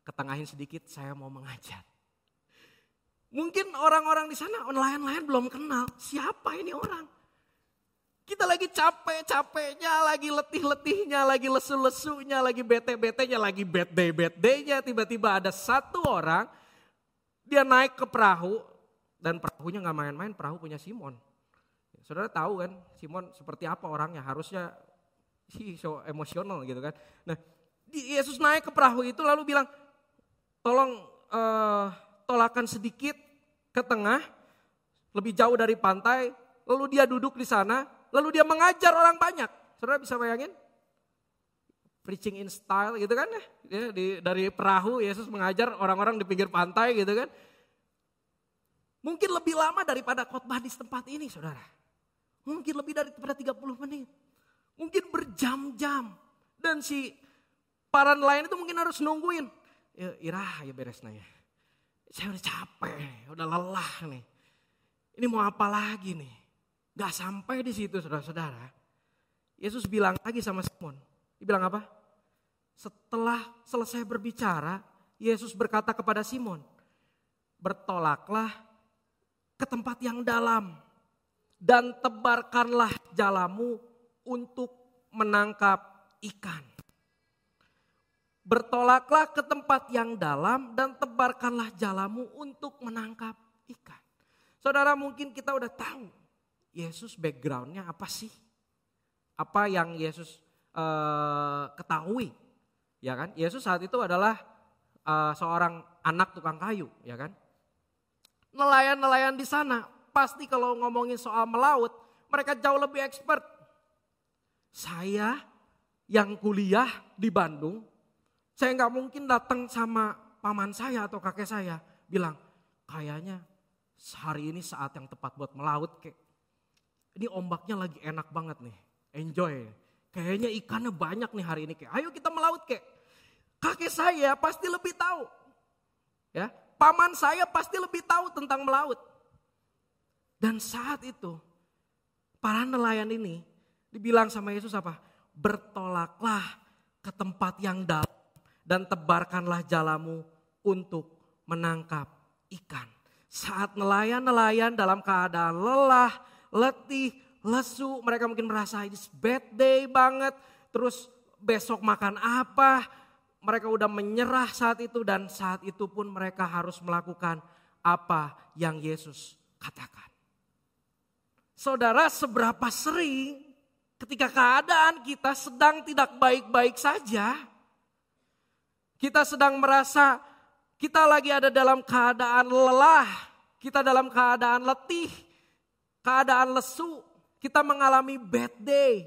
ketengahin sedikit, saya mau mengajar. Mungkin orang-orang di sana, nelayan-nelayan belum kenal siapa ini orang. Kita lagi capek-capeknya, lagi letih-letihnya, lagi lesu-lesunya, lagi bete-betenya, lagi bad day-nya. Tiba-tiba ada satu orang, dia naik ke perahu, dan perahunya gak main-main, perahu punya Simon. Saudara tahu kan Simon seperti apa orangnya, harusnya so emosional gitu kan. Nah Yesus naik ke perahu itu lalu bilang, tolong tolakan sedikit ke tengah, lebih jauh dari pantai, lalu dia duduk di sana, lalu dia mengajar orang banyak. Saudara bisa bayangin? Preaching in style gitu kan ya, dari perahu Yesus mengajar orang-orang di pinggir pantai gitu kan. Mungkin lebih lama daripada khotbah di tempat ini saudara. Mungkin lebih daripada 30 menit. Mungkin berjam-jam. Dan si para nelayan itu mungkin harus nungguin. Ya beres nanya. Saya udah capek, udah lelah nih. Ini mau apa lagi nih? Gak sampai di situ saudara-saudara. Yesus bilang lagi sama Simon. Dia bilang apa? Setelah selesai berbicara, Yesus berkata kepada Simon, bertolaklah ke tempat yang dalam dan tebarkanlah jalamu untuk menangkap ikan. Bertolaklah ke tempat yang dalam dan tebarkanlah jalamu untuk menangkap ikan. Saudara mungkin kita udah tahu Yesus backgroundnya apa sih? Apa yang Yesus ketahui? Ya kan? Yesus saat itu adalah seorang anak tukang kayu, ya kan? Nelayan-nelayan di sana pasti kalau ngomongin soal melaut, mereka jauh lebih expert. Saya yang kuliah di Bandung, saya nggak mungkin datang sama paman saya atau kakek saya bilang, kayaknya hari ini saat yang tepat buat melaut kek. Ini ombaknya lagi enak banget nih, enjoy. Kayaknya ikannya banyak nih hari ini kek. Ayo kita melaut kek. Kakek saya pasti lebih tahu, ya. Paman saya pasti lebih tahu tentang melaut. Dan saat itu para nelayan ini dibilang sama Yesus apa? Bertolaklah ke tempat yang dalam dan tebarkanlah jalamu untuk menangkap ikan. Saat nelayan-nelayan dalam keadaan lelah, letih, lesu, mereka mungkin merasa ini bad day banget. Terus besok makan apa? Mereka udah menyerah saat itu dan saat itu pun mereka harus melakukan apa yang Yesus katakan. Saudara, seberapa sering ketika keadaan kita sedang tidak baik-baik saja, kita sedang merasa kita lagi ada dalam keadaan lelah, kita dalam keadaan letih, keadaan lesu, kita mengalami bad day.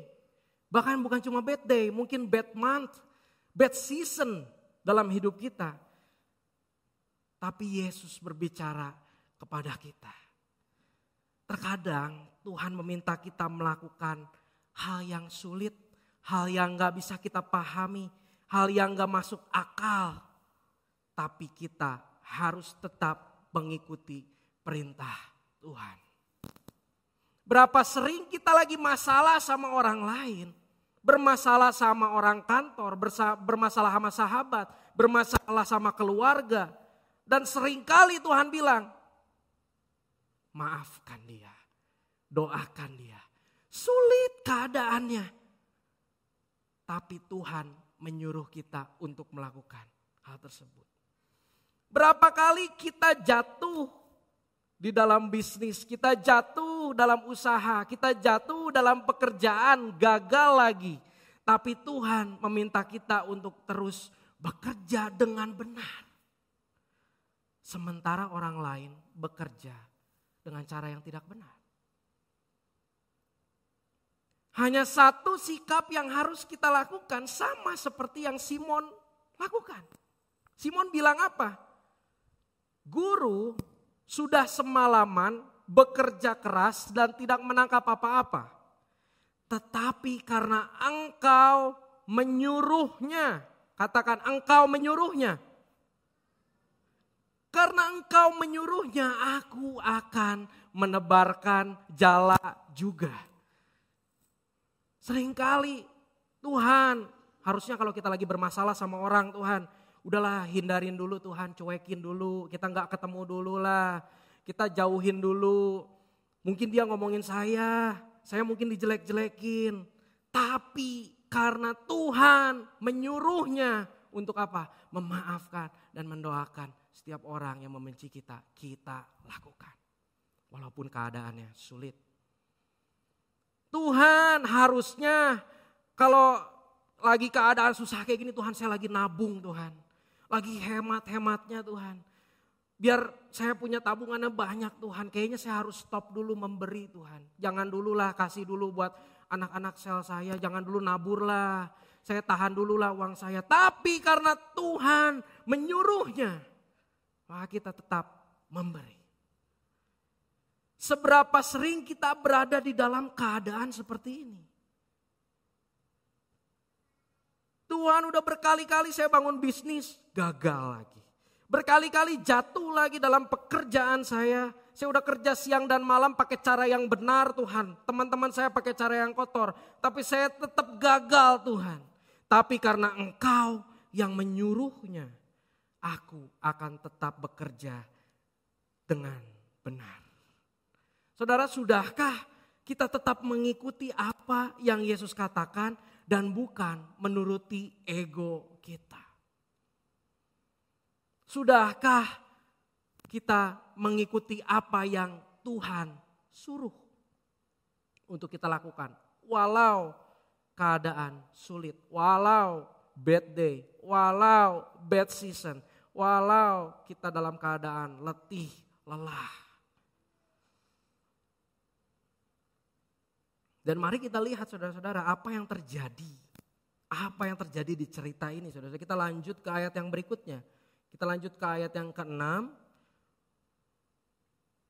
Bahkan bukan cuma bad day, mungkin bad month, bad season dalam hidup kita. Tapi Yesus berbicara kepada kita. terkadang Tuhan meminta kita melakukan hal yang sulit, hal yang gak bisa kita pahami, hal yang gak masuk akal. Tapi kita harus tetap mengikuti perintah Tuhan. Berapa sering kita lagi masalah sama orang lain, bermasalah sama orang kantor, bermasalah sama sahabat, bermasalah sama keluarga. Dan seringkali Tuhan bilang, maafkan dia, doakan dia. Sulit keadaannya. Tapi Tuhan menyuruh kita untuk melakukan hal tersebut. Berapa kali kita jatuh di dalam bisnis, kita jatuh dalam usaha, kita jatuh dalam pekerjaan, gagal lagi. Tapi Tuhan meminta kita untuk terus bekerja dengan benar. Sementara orang lain bekerja dengan cara yang tidak benar. Hanya satu sikap yang harus kita lakukan sama seperti yang Simon lakukan. Simon bilang apa? Guru sudah semalaman bekerja keras dan tidak menangkap apa-apa. Tetapi karena engkau menyuruhnya, katakan engkau menyuruhnya. Karena engkau menyuruhnya, aku akan menebarkan jala juga. Seringkali Tuhan, harusnya kalau kita lagi bermasalah sama orang, Tuhan, udahlah hindarin dulu Tuhan, cuekin dulu, kita gak ketemu dulu lah. Kita jauhin dulu, mungkin dia ngomongin saya mungkin dijelek-jelekin. Tapi karena Tuhan menyuruhnya untuk apa? Memaafkan dan mendoakan setiap orang yang membenci kita, kita lakukan. Walaupun keadaannya sulit. Tuhan harusnya kalau lagi keadaan susah kayak gini, Tuhan saya lagi nabung Tuhan. Lagi hemat-hematnya Tuhan. Biar saya punya tabungannya banyak Tuhan. Kayaknya saya harus stop dulu memberi Tuhan. Jangan dulu lah kasih dulu buat anak-anak sel saya. Jangan dulu nabur lah. Saya tahan dulu lah uang saya. Tapi karena Tuhan menyuruhnya, maka kita tetap memberi. Seberapa sering kita berada di dalam keadaan seperti ini? Tuhan udah berkali-kali saya bangun bisnis, gagal lagi. Berkali-kali jatuh lagi dalam pekerjaan saya. Saya udah kerja siang dan malam pakai cara yang benar Tuhan. Teman-teman saya pakai cara yang kotor. Tapi saya tetap gagal Tuhan. Tapi karena Engkau yang menyuruhnya, aku akan tetap bekerja dengan benar. Saudara, sudahkah kita tetap mengikuti apa yang Yesus katakan dan bukan menuruti ego kita? Sudahkah kita mengikuti apa yang Tuhan suruh untuk kita lakukan? Walau keadaan sulit, walau bad day, walau bad season, walau kita dalam keadaan letih, lelah. Dan mari kita lihat saudara-saudara apa yang terjadi. Apa yang terjadi di cerita ini saudara. Kita lanjut ke ayat yang berikutnya. Kita lanjut ke ayat yang ke-6.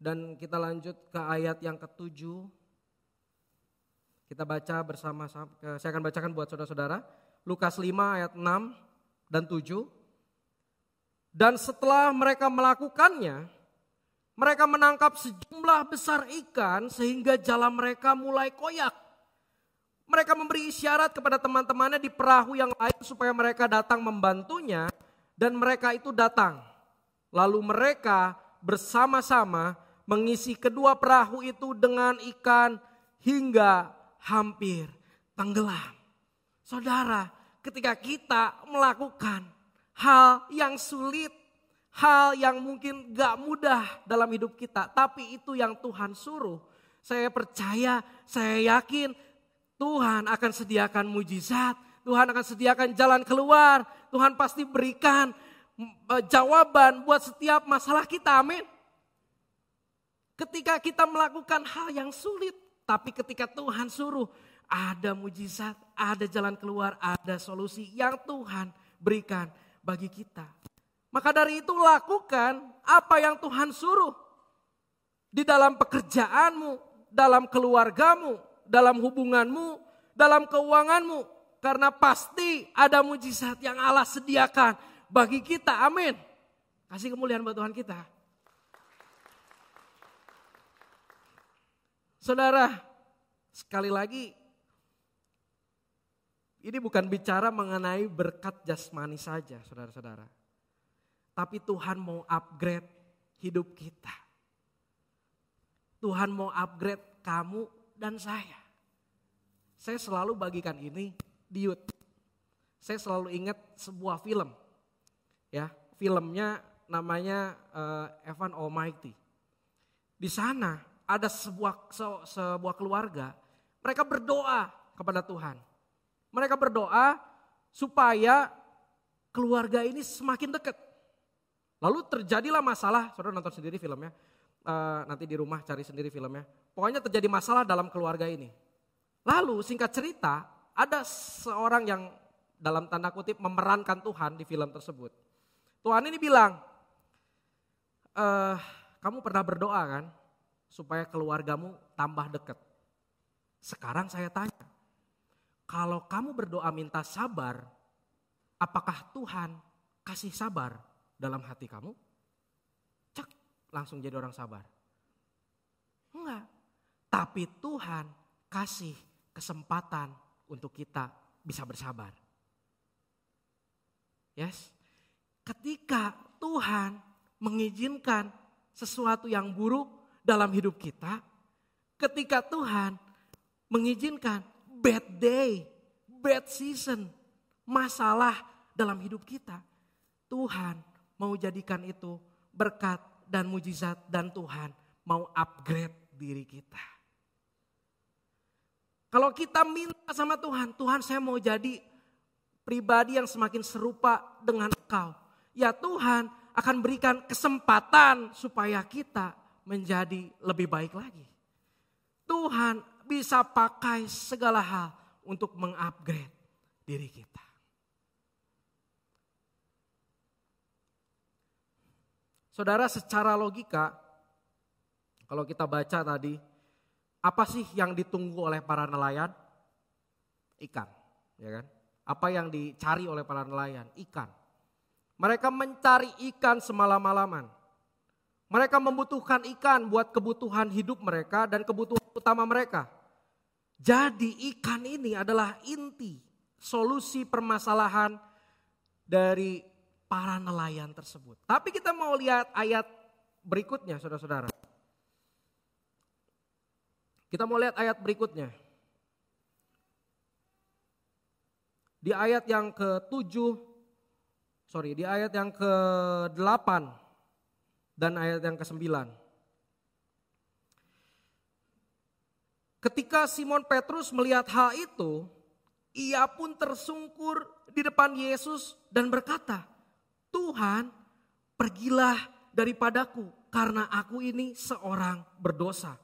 Dan kita lanjut ke ayat yang ke-7. Kita baca bersama-sama. Saya akan bacakan buat saudara-saudara. Lukas 5 ayat 6 dan 7. Dan setelah mereka melakukannya, mereka menangkap sejumlah besar ikan sehingga jala mereka mulai koyak. Mereka memberi isyarat kepada teman-temannya di perahu yang lain supaya mereka datang membantunya. Dan mereka itu datang. Lalu mereka bersama-sama mengisi kedua perahu itu dengan ikan hingga hampir tenggelam. Saudara, ketika kita melakukan hal yang sulit, hal yang mungkin gak mudah dalam hidup kita, tapi itu yang Tuhan suruh. Saya percaya, saya yakin Tuhan akan sediakan mujizat, Tuhan akan sediakan jalan keluar, Tuhan pasti berikan jawaban buat setiap masalah kita, amin. Ketika kita melakukan hal yang sulit, tapi ketika Tuhan suruh, ada mujizat, ada jalan keluar, ada solusi yang Tuhan berikan bagi kita. Maka dari itu lakukan apa yang Tuhan suruh. di dalam pekerjaanmu, dalam keluargamu, dalam hubunganmu, dalam keuanganmu. Karena pasti ada mujizat yang Allah sediakan bagi kita. Amin. Kasih kemuliaan buat Tuhan kita. Saudara, sekali lagi, ini bukan bicara mengenai berkat jasmani saja, saudara-saudara. Tapi Tuhan mau upgrade hidup kita. Tuhan mau upgrade kamu dan saya. Saya selalu bagikan ini di YouTube. Saya selalu ingat sebuah film. Ya, filmnya namanya Evan Almighty. Di sana ada sebuah keluarga, mereka berdoa kepada Tuhan. Mereka berdoa supaya keluarga ini semakin dekat. Lalu terjadilah masalah, saudara nonton sendiri filmnya, nanti di rumah cari sendiri filmnya. Pokoknya terjadi masalah dalam keluarga ini. Lalu singkat cerita, ada seorang yang dalam tanda kutip memerankan Tuhan di film tersebut. Tuhan ini bilang, kamu pernah berdoa kan supaya keluargamu tambah dekat. Sekarang saya tanya, kalau kamu berdoa minta sabar, apakah Tuhan kasih sabar dalam hati kamu? Cek, langsung jadi orang sabar. Enggak, tapi Tuhan kasih kesempatan untuk kita bisa bersabar. Yes, ketika Tuhan mengizinkan sesuatu yang buruk dalam hidup kita, ketika Tuhan mengizinkan bad day, bad season, masalah dalam hidup kita, Tuhan mau jadikan itu berkat dan mujizat, dan Tuhan mau upgrade diri kita. Kalau kita minta sama Tuhan, Tuhan saya mau jadi pribadi yang semakin serupa dengan Engkau. Ya Tuhan akan berikan kesempatan supaya kita menjadi lebih baik lagi. Tuhan bisa pakai segala hal untuk mengupgrade diri kita. Saudara, secara logika, kalau kita baca tadi, apa sih yang ditunggu oleh para nelayan? Ikan, ya kan? Apa yang dicari oleh para nelayan? Ikan. Mereka mencari ikan semalam-malaman. Mereka membutuhkan ikan buat kebutuhan hidup mereka dan kebutuhan utama mereka. Jadi ikan ini adalah inti solusi permasalahan dari para nelayan tersebut. Tapi kita mau lihat ayat berikutnya, saudara-saudara. Kita mau lihat ayat berikutnya. Di ayat yang di ayat yang ke-8 dan ayat yang ke-9. Ketika Simon Petrus melihat hal itu, ia pun tersungkur di depan Yesus dan berkata, Tuhan, pergilah daripadaku karena aku ini seorang berdosa.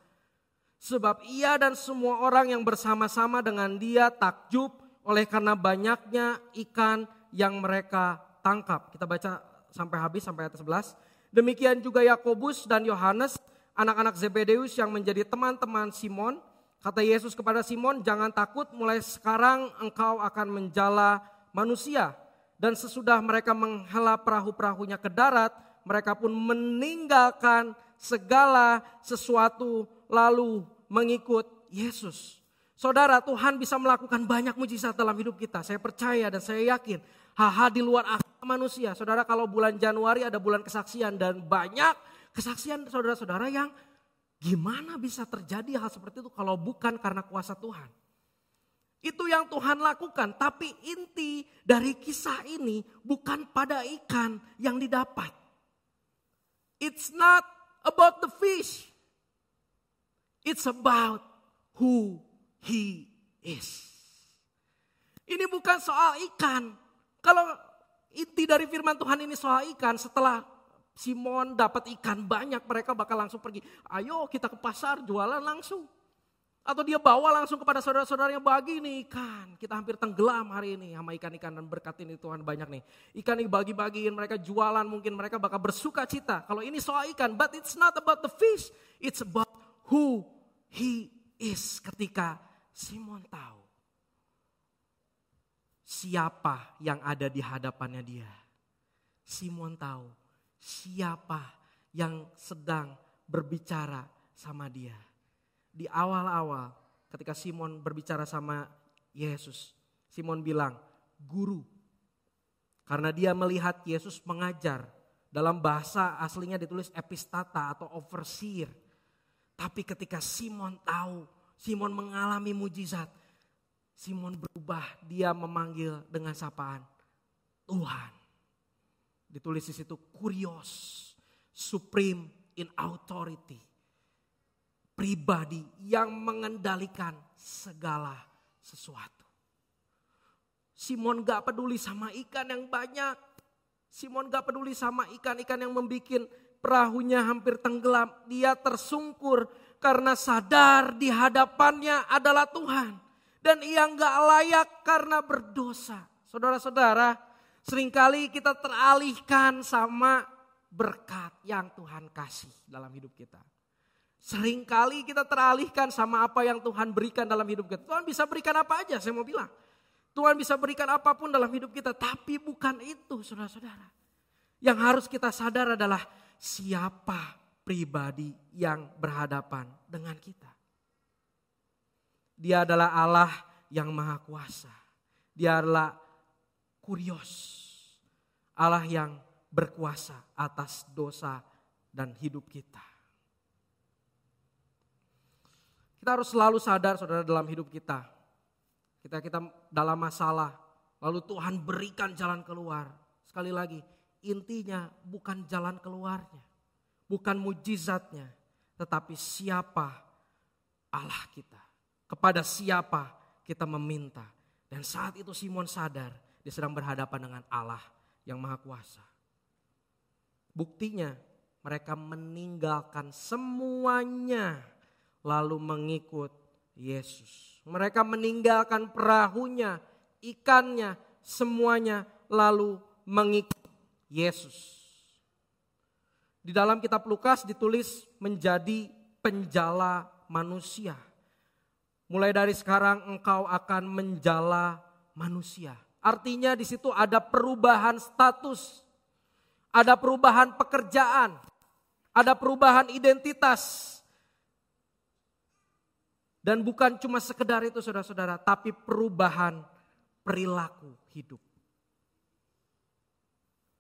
Sebab ia dan semua orang yang bersama-sama dengan dia takjub oleh karena banyaknya ikan yang mereka tangkap. Kita baca sampai habis, sampai ayat 11. Demikian juga Yakobus dan Yohanes, anak-anak Zebedeus yang menjadi teman-teman Simon. Kata Yesus kepada Simon, jangan takut, mulai sekarang engkau akan menjala manusia. Dan sesudah mereka menghela perahu-perahunya ke darat, mereka pun meninggalkan segala sesuatu lalu mengikut Yesus. Saudara, Tuhan bisa melakukan banyak mujizat dalam hidup kita. Saya percaya dan saya yakin hal-hal di luar akal manusia. Saudara, kalau bulan Januari ada bulan kesaksian dan banyak kesaksian saudara-saudara yang gimana bisa terjadi hal seperti itu kalau bukan karena kuasa Tuhan. Itu yang Tuhan lakukan, tapi inti dari kisah ini bukan pada ikan yang didapat. It's not about the fish. It's about who he is. Ini bukan soal ikan. Kalau inti dari firman Tuhan ini soal ikan, setelah Simon dapat ikan banyak, mereka bakal langsung pergi. Ayo kita ke pasar jualan langsung. Atau dia bawa langsung kepada saudara-saudaranya, bagi nih ikan. Kita hampir tenggelam hari ini sama ikan-ikan dan berkat ini Tuhan banyak nih. Ikan ini bagi-bagiin, mereka jualan, mungkin mereka bakal bersuka cita. Kalau ini soal ikan, but it's not about the fish. It's about who he is. Ketika Simon tahu siapa yang ada di hadapannya dia. Simon tahu siapa yang sedang berbicara sama dia. Di awal-awal ketika Simon berbicara sama Yesus, Simon bilang, guru. Karena dia melihat Yesus mengajar. Dalam bahasa aslinya ditulis epistata atau overseer. Tapi ketika Simon tahu, Simon mengalami mujizat, Simon berubah, dia memanggil dengan sapaan Tuhan. Ditulis di situ kurios, supreme in authority. Pribadi yang mengendalikan segala sesuatu. Simon gak peduli sama ikan yang banyak. Simon gak peduli sama ikan-ikan yang membuat perahunya hampir tenggelam. Dia tersungkur karena sadar di hadapannya adalah Tuhan. Dan ia gak layak karena berdosa. Saudara-saudara, seringkali kita teralihkan sama berkat yang Tuhan kasih dalam hidup kita. Seringkali kita teralihkan sama apa yang Tuhan berikan dalam hidup kita. Tuhan bisa berikan apa aja, saya mau bilang. Tuhan bisa berikan apapun dalam hidup kita. Tapi bukan itu, saudara-saudara. Yang harus kita sadar adalah siapa pribadi yang berhadapan dengan kita. Dia adalah Allah yang maha kuasa. Dia adalah kurios. Allah yang berkuasa atas dosa dan hidup kita. Kita harus selalu sadar saudara dalam hidup kita. Kita dalam masalah. Lalu Tuhan berikan jalan keluar. Sekali lagi intinya bukan jalan keluarnya. Bukan mujizatnya. Tetapi siapa Allah kita. Kepada siapa kita meminta. Dan saat itu Simon sadar dia sedang berhadapan dengan Allah yang maha kuasa. Buktinya mereka meninggalkan semuanya. Lalu mengikut Yesus. Mereka meninggalkan perahunya, ikannya, semuanya lalu mengikut Yesus. Di dalam kitab Lukas ditulis menjadi penjala manusia. Mulai dari sekarang engkau akan menjala manusia. Artinya di situ ada perubahan status, ada perubahan pekerjaan, ada perubahan identitas. Dan bukan cuma sekedar itu saudara-saudara, tapi perubahan perilaku hidup.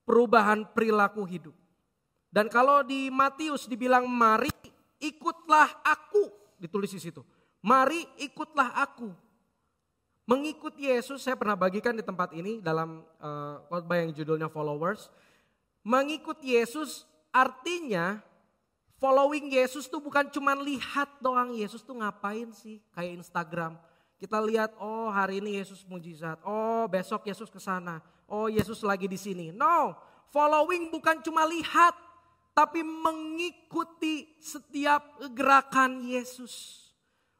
Perubahan perilaku hidup. Dan kalau di Matius dibilang mari ikutlah aku, ditulis di situ. Mari ikutlah aku. Mengikut Yesus, saya pernah bagikan di tempat ini dalam khotbah yang judulnya Followers. Mengikut Yesus artinya following Yesus tuh bukan cuma lihat doang Yesus tuh ngapain sih, kayak Instagram. Kita lihat, oh hari ini Yesus mujizat, oh besok Yesus kesana, oh Yesus lagi di sini. No, following bukan cuma lihat, tapi mengikuti setiap gerakan Yesus.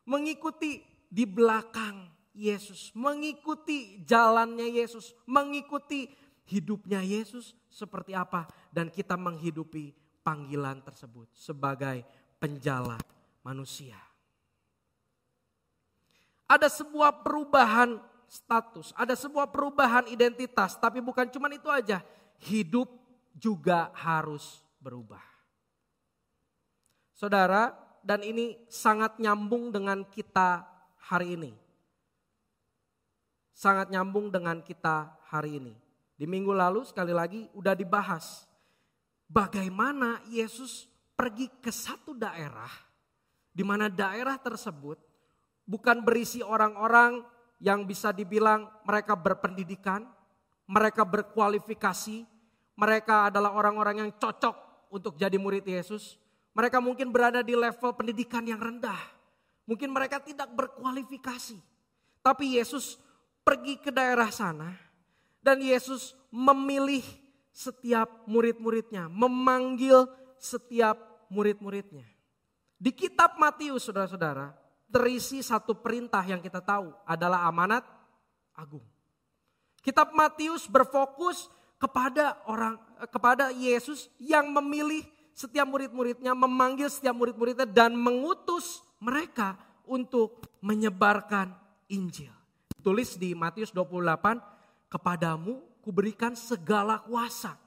Mengikuti di belakang Yesus, mengikuti jalannya Yesus, mengikuti hidupnya Yesus seperti apa. Dan kita menghidupi panggilan tersebut sebagai penjala manusia. Ada sebuah perubahan status, ada sebuah perubahan identitas, tapi bukan cuma itu aja. Hidup juga harus berubah. Saudara, dan ini sangat nyambung dengan kita hari ini. Sangat nyambung dengan kita hari ini. Di minggu lalu sekali lagi udah dibahas. Bagaimana Yesus pergi ke satu daerah, di mana daerah tersebut bukan berisi orang-orang yang bisa dibilang mereka berpendidikan, mereka berkualifikasi, mereka adalah orang-orang yang cocok untuk jadi murid Yesus. Mereka mungkin berada di level pendidikan yang rendah, mungkin mereka tidak berkualifikasi. Tapi Yesus pergi ke daerah sana dan Yesus memilih setiap murid-muridnya, memanggil setiap murid-muridnya. Di kitab Matius saudara-saudara, terisi satu perintah yang kita tahu adalah amanat agung. Kitab Matius berfokus kepada Yesus yang memilih setiap murid-muridnya, memanggil setiap murid-muridnya dan mengutus mereka untuk menyebarkan Injil. Tulis di Matius 28, kepadamu kuberikan segala kuasa.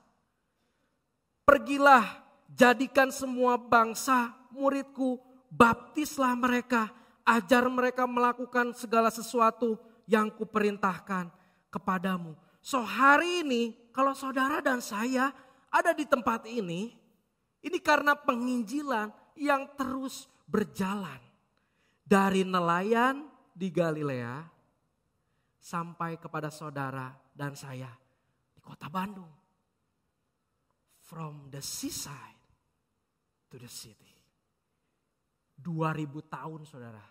Pergilah, jadikan semua bangsa muridku, baptislah mereka, ajar mereka melakukan segala sesuatu yang kuperintahkan kepadamu. So hari ini kalau saudara dan saya ada di tempat ini karena penginjilan yang terus berjalan. Dari nelayan di Galilea sampai kepada saudara dan saya di kota Bandung. From the seaside to the city. 2000 tahun saudara.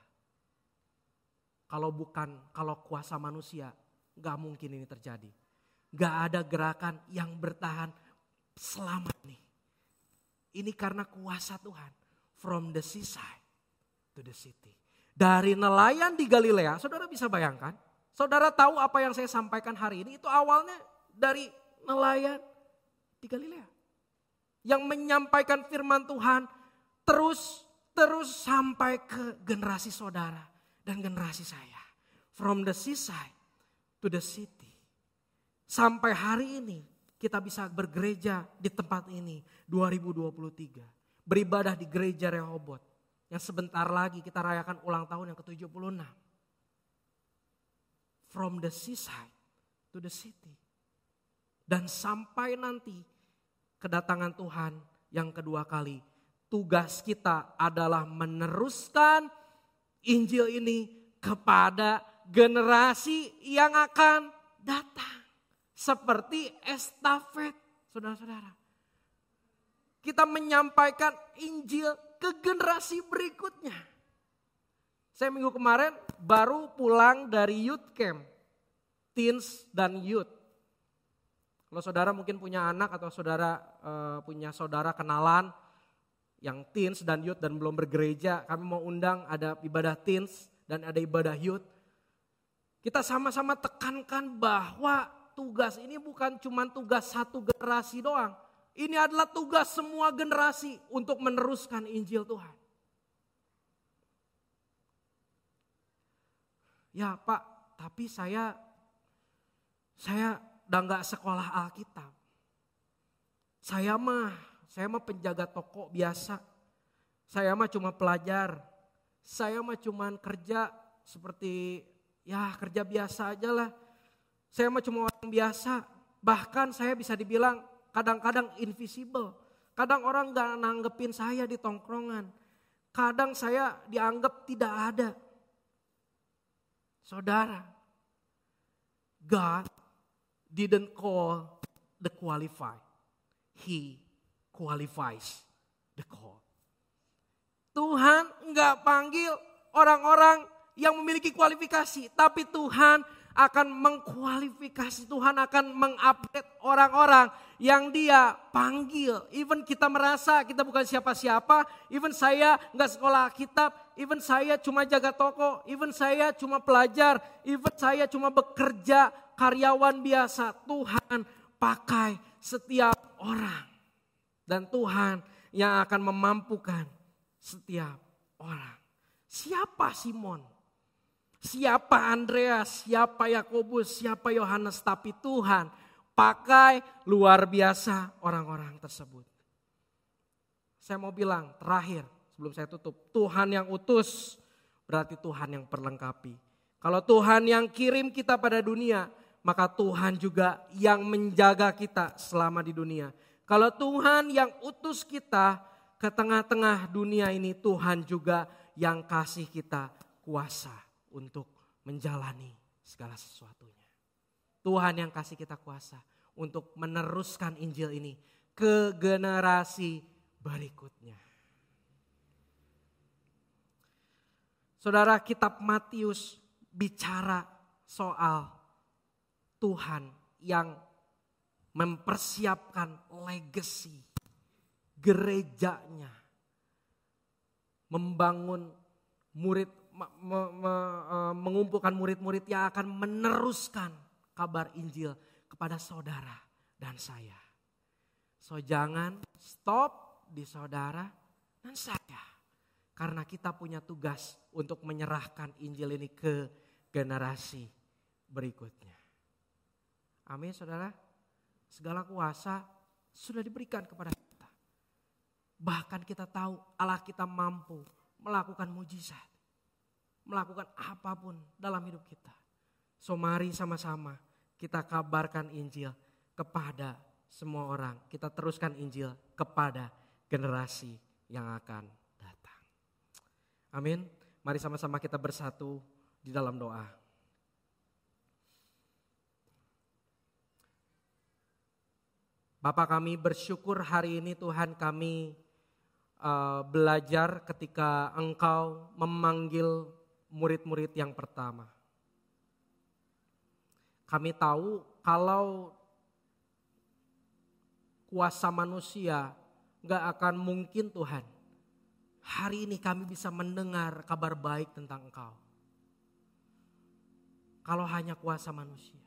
Kalau kuasa manusia, gak mungkin ini terjadi. Gak ada gerakan yang bertahan selama ini. Ini karena kuasa Tuhan. From the seaside to the city. Dari nelayan di Galilea, saudara bisa bayangkan. Saudara tahu apa yang saya sampaikan hari ini, itu awalnya dari nelayan di Galilea. Yang menyampaikan firman Tuhan terus sampai ke generasi saudara dan generasi saya. From the seaside to the city. Sampai hari ini kita bisa bergereja di tempat ini 2023. Beribadah di gereja Rehoboth. Yang sebentar lagi kita rayakan ulang tahun yang ke-76. From the seaside to the city. Dan sampai nanti kedatangan Tuhan yang kedua kali. Tugas kita adalah meneruskan Injil ini kepada generasi yang akan datang. Seperti estafet, saudara-saudara. Kita menyampaikan Injil ke generasi berikutnya. Saya minggu kemarin baru pulang dari youth camp. Teens dan youth. Kalau saudara mungkin punya anak atau saudara punya saudara kenalan yang teens dan youth dan belum bergereja, kami mau undang ada ibadah teens dan ada ibadah youth. Kita sama-sama tekankan bahwa tugas ini bukan cuma tugas satu generasi doang. Ini adalah tugas semua generasi untuk meneruskan Injil Tuhan. Ya Pak, tapi saya udah gak sekolah Alkitab. Saya mah penjaga toko biasa. Saya mah cuma pelajar. Saya mah cuma kerja seperti kerja biasa aja lah. Saya mah cuma orang biasa. Bahkan saya bisa dibilang kadang-kadang invisible. Kadang orang gak nanggepin saya di tongkrongan. Kadang saya dianggap tidak ada. Saudara, God didn't call the qualified. He qualifies the call. Tuhan gak panggil orang-orang yang memiliki kualifikasi. Tapi Tuhan akan mengkualifikasi, Tuhan akan mengupdate orang-orang yang Dia panggil. Even kita merasa kita bukan siapa-siapa, even saya gak sekolah Alkitab, even saya cuma jaga toko, even saya cuma pelajar, even saya cuma bekerja karyawan biasa. Tuhan pakai setiap orang. Dan Tuhan yang akan memampukan setiap orang. Siapa Simon? Siapa Andreas, siapa Yakobus, siapa Yohanes, tapi Tuhan pakai luar biasa orang-orang tersebut. Saya mau bilang terakhir sebelum saya tutup, Tuhan yang utus berarti Tuhan yang perlengkapi. Kalau Tuhan yang kirim kita pada dunia, maka Tuhan juga yang menjaga kita selama di dunia. Kalau Tuhan yang utus kita ke tengah-tengah dunia ini, Tuhan juga yang kasih kita kuasa untuk menjalani segala sesuatunya. Tuhan yang kasih kita kuasa untuk meneruskan Injil ini ke generasi berikutnya. Saudara, kitab Matius bicara soal Tuhan yang mempersiapkan legacy gerejanya, membangun mengumpulkan murid-murid yang akan meneruskan kabar Injil kepada saudara dan saya. So jangan stop di saudara dan saya. Karena kita punya tugas untuk menyerahkan Injil ini ke generasi berikutnya. Amin saudara. Segala kuasa sudah diberikan kepada kita. Bahkan kita tahu Allah kita mampu melakukan mujizat. Melakukan apapun dalam hidup kita. So mari sama-sama kita kabarkan Injil kepada semua orang. Kita teruskan Injil kepada generasi yang akan datang. Amin. Mari sama-sama kita bersatu di dalam doa. Bapa kami bersyukur hari ini Tuhan kami belajar ketika Engkau memanggil murid-murid yang pertama. Kami tahu kalau kuasa manusia gak akan mungkin Tuhan. Hari ini kami bisa mendengar kabar baik tentang Engkau. Kalau hanya kuasa manusia.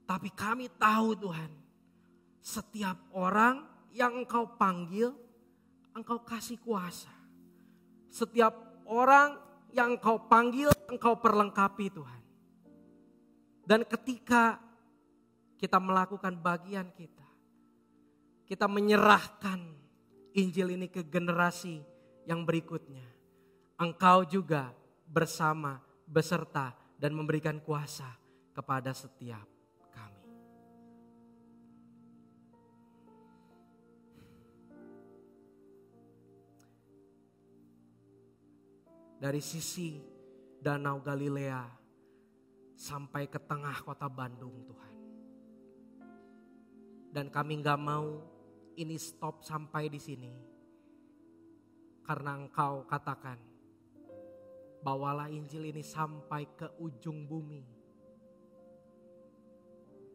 Tapi kami tahu Tuhan, setiap orang yang Engkau panggil, Engkau kasih kuasa. Setiap orang yang Engkau panggil, Engkau perlengkapi Tuhan. Dan ketika kita melakukan bagian kita menyerahkan Injil ini ke generasi yang berikutnya. Engkau juga bersama, beserta dan memberikan kuasa kepada setiap kami. Dari sisi Danau Galilea sampai ke tengah kota Bandung Tuhan. Dan kami gak mau ini stop sampai di sini. Karena Engkau katakan, bawalah Injil ini sampai ke ujung bumi.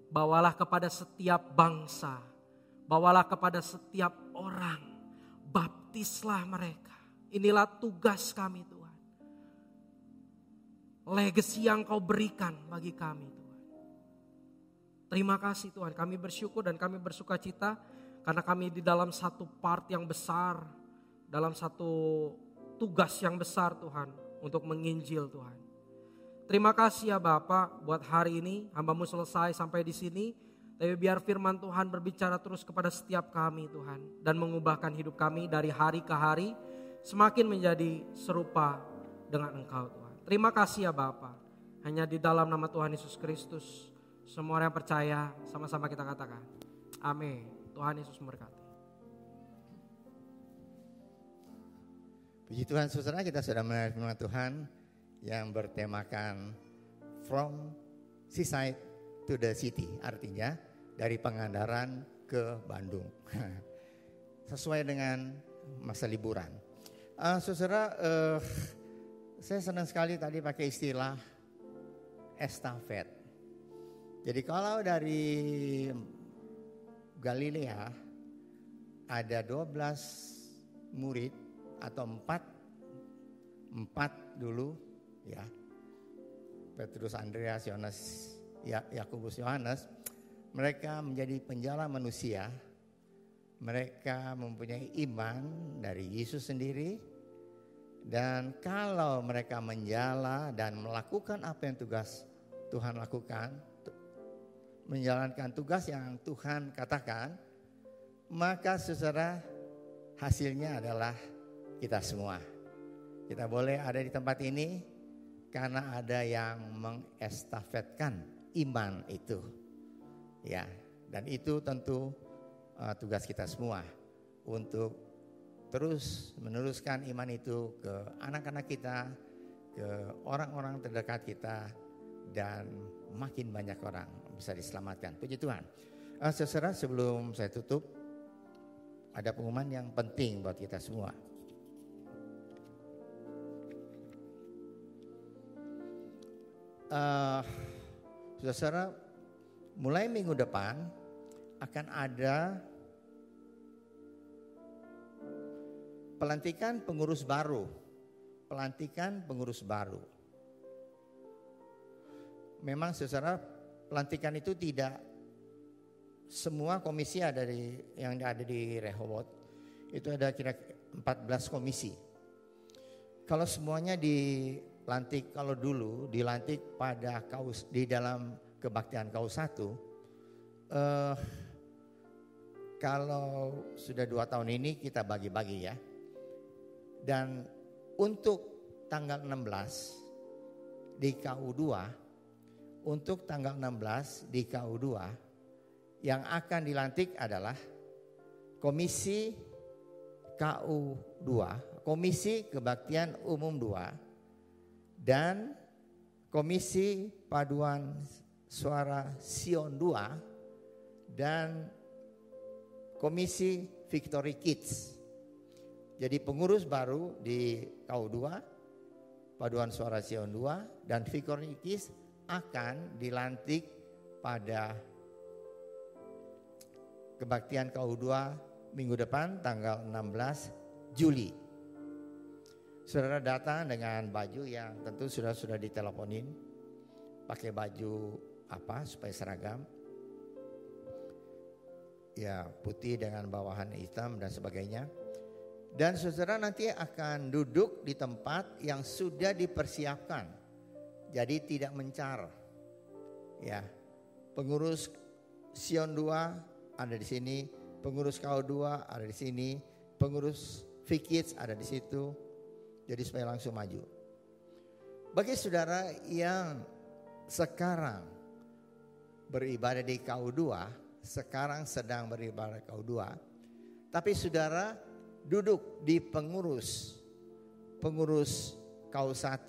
Bawalah kepada setiap bangsa, bawalah kepada setiap orang, baptislah mereka. Inilah tugas kami Tuhan. Legacy yang Kau berikan bagi kami Tuhan. Terima kasih Tuhan, kami bersyukur dan kami bersuka cita karena kami di dalam satu part yang besar, dalam satu tugas yang besar Tuhan untuk menginjil Tuhan. Terima kasih ya Bapa buat hari ini, hamba-Mu selesai sampai di sini. Tapi biar firman Tuhan berbicara terus kepada setiap kami Tuhan dan mengubahkan hidup kami dari hari ke hari semakin menjadi serupa dengan Engkau Tuhan. Terima kasih ya Bapa. Hanya di dalam nama Tuhan Yesus Kristus semua orang yang percaya sama-sama kita katakan amin. Tuhan Yesus memberkati. Puji Tuhan saudara, kita sudah mendengar firman Tuhan yang bertemakan From Seaside to the City. Artinya dari Pangandaran ke Bandung. Sesuai dengan masa liburan. Saudara, saya senang sekali tadi pakai istilah estafet. Jadi kalau dari Galilea ada 12 murid atau 4 dulu ya. Petrus, Andreas, Yohanes, Yakobus, Yohanes, mereka menjadi penjala manusia. Mereka mempunyai iman dari Yesus sendiri. Dan kalau mereka menjala dan melakukan apa yang tugas Tuhan lakukan, menjalankan tugas yang Tuhan katakan, maka saudara hasilnya adalah kita semua. Kita boleh ada di tempat ini karena ada yang mengestafetkan iman itu. Ya, dan itu tentu tugas kita semua untuk terus meneruskan iman itu ke anak-anak kita, ke orang-orang terdekat kita, dan makin banyak orang bisa diselamatkan. Puji Tuhan. Saudara, sebelum saya tutup, ada pengumuman yang penting buat kita semua. Saudara, mulai minggu depan akan ada pelantikan pengurus baru pelantikan pengurus baru. Memang saudara, pelantikan itu tidak semua komisi yang ada di Rehoboth. Itu ada kira 14 komisi. Kalau semuanya dilantik, kalau dulu dilantik pada di dalam kebaktian Kaus 1, kalau sudah 2 tahun ini kita bagi-bagi ya. Dan untuk tanggal 16 di KU2, untuk tanggal 16 di KU2 yang akan dilantik adalah Komisi KU2, Komisi Kebaktian Umum 2, dan Komisi Paduan Suara Sion 2, dan Komisi Victory Kids. Jadi pengurus baru di KU2, Paduan Suara Sion 2, dan Victory Kids akan dilantik pada kebaktian KU2 minggu depan tanggal 16 Juli. Saudara datang dengan baju yang tentu sudah diteleponin, pakai baju apa supaya seragam, ya putih dengan bawahan hitam dan sebagainya. Dan saudara nanti akan duduk di tempat yang sudah dipersiapkan, jadi tidak mencar. Ya, pengurus Sion 2 ada di sini, pengurus KU2 ada di sini, pengurus Fikits ada di situ. Jadi supaya langsung maju. Bagi saudara yang sekarang beribadah di KU2, sekarang sedang beribadah KU2, tapi saudara duduk di pengurus KU1,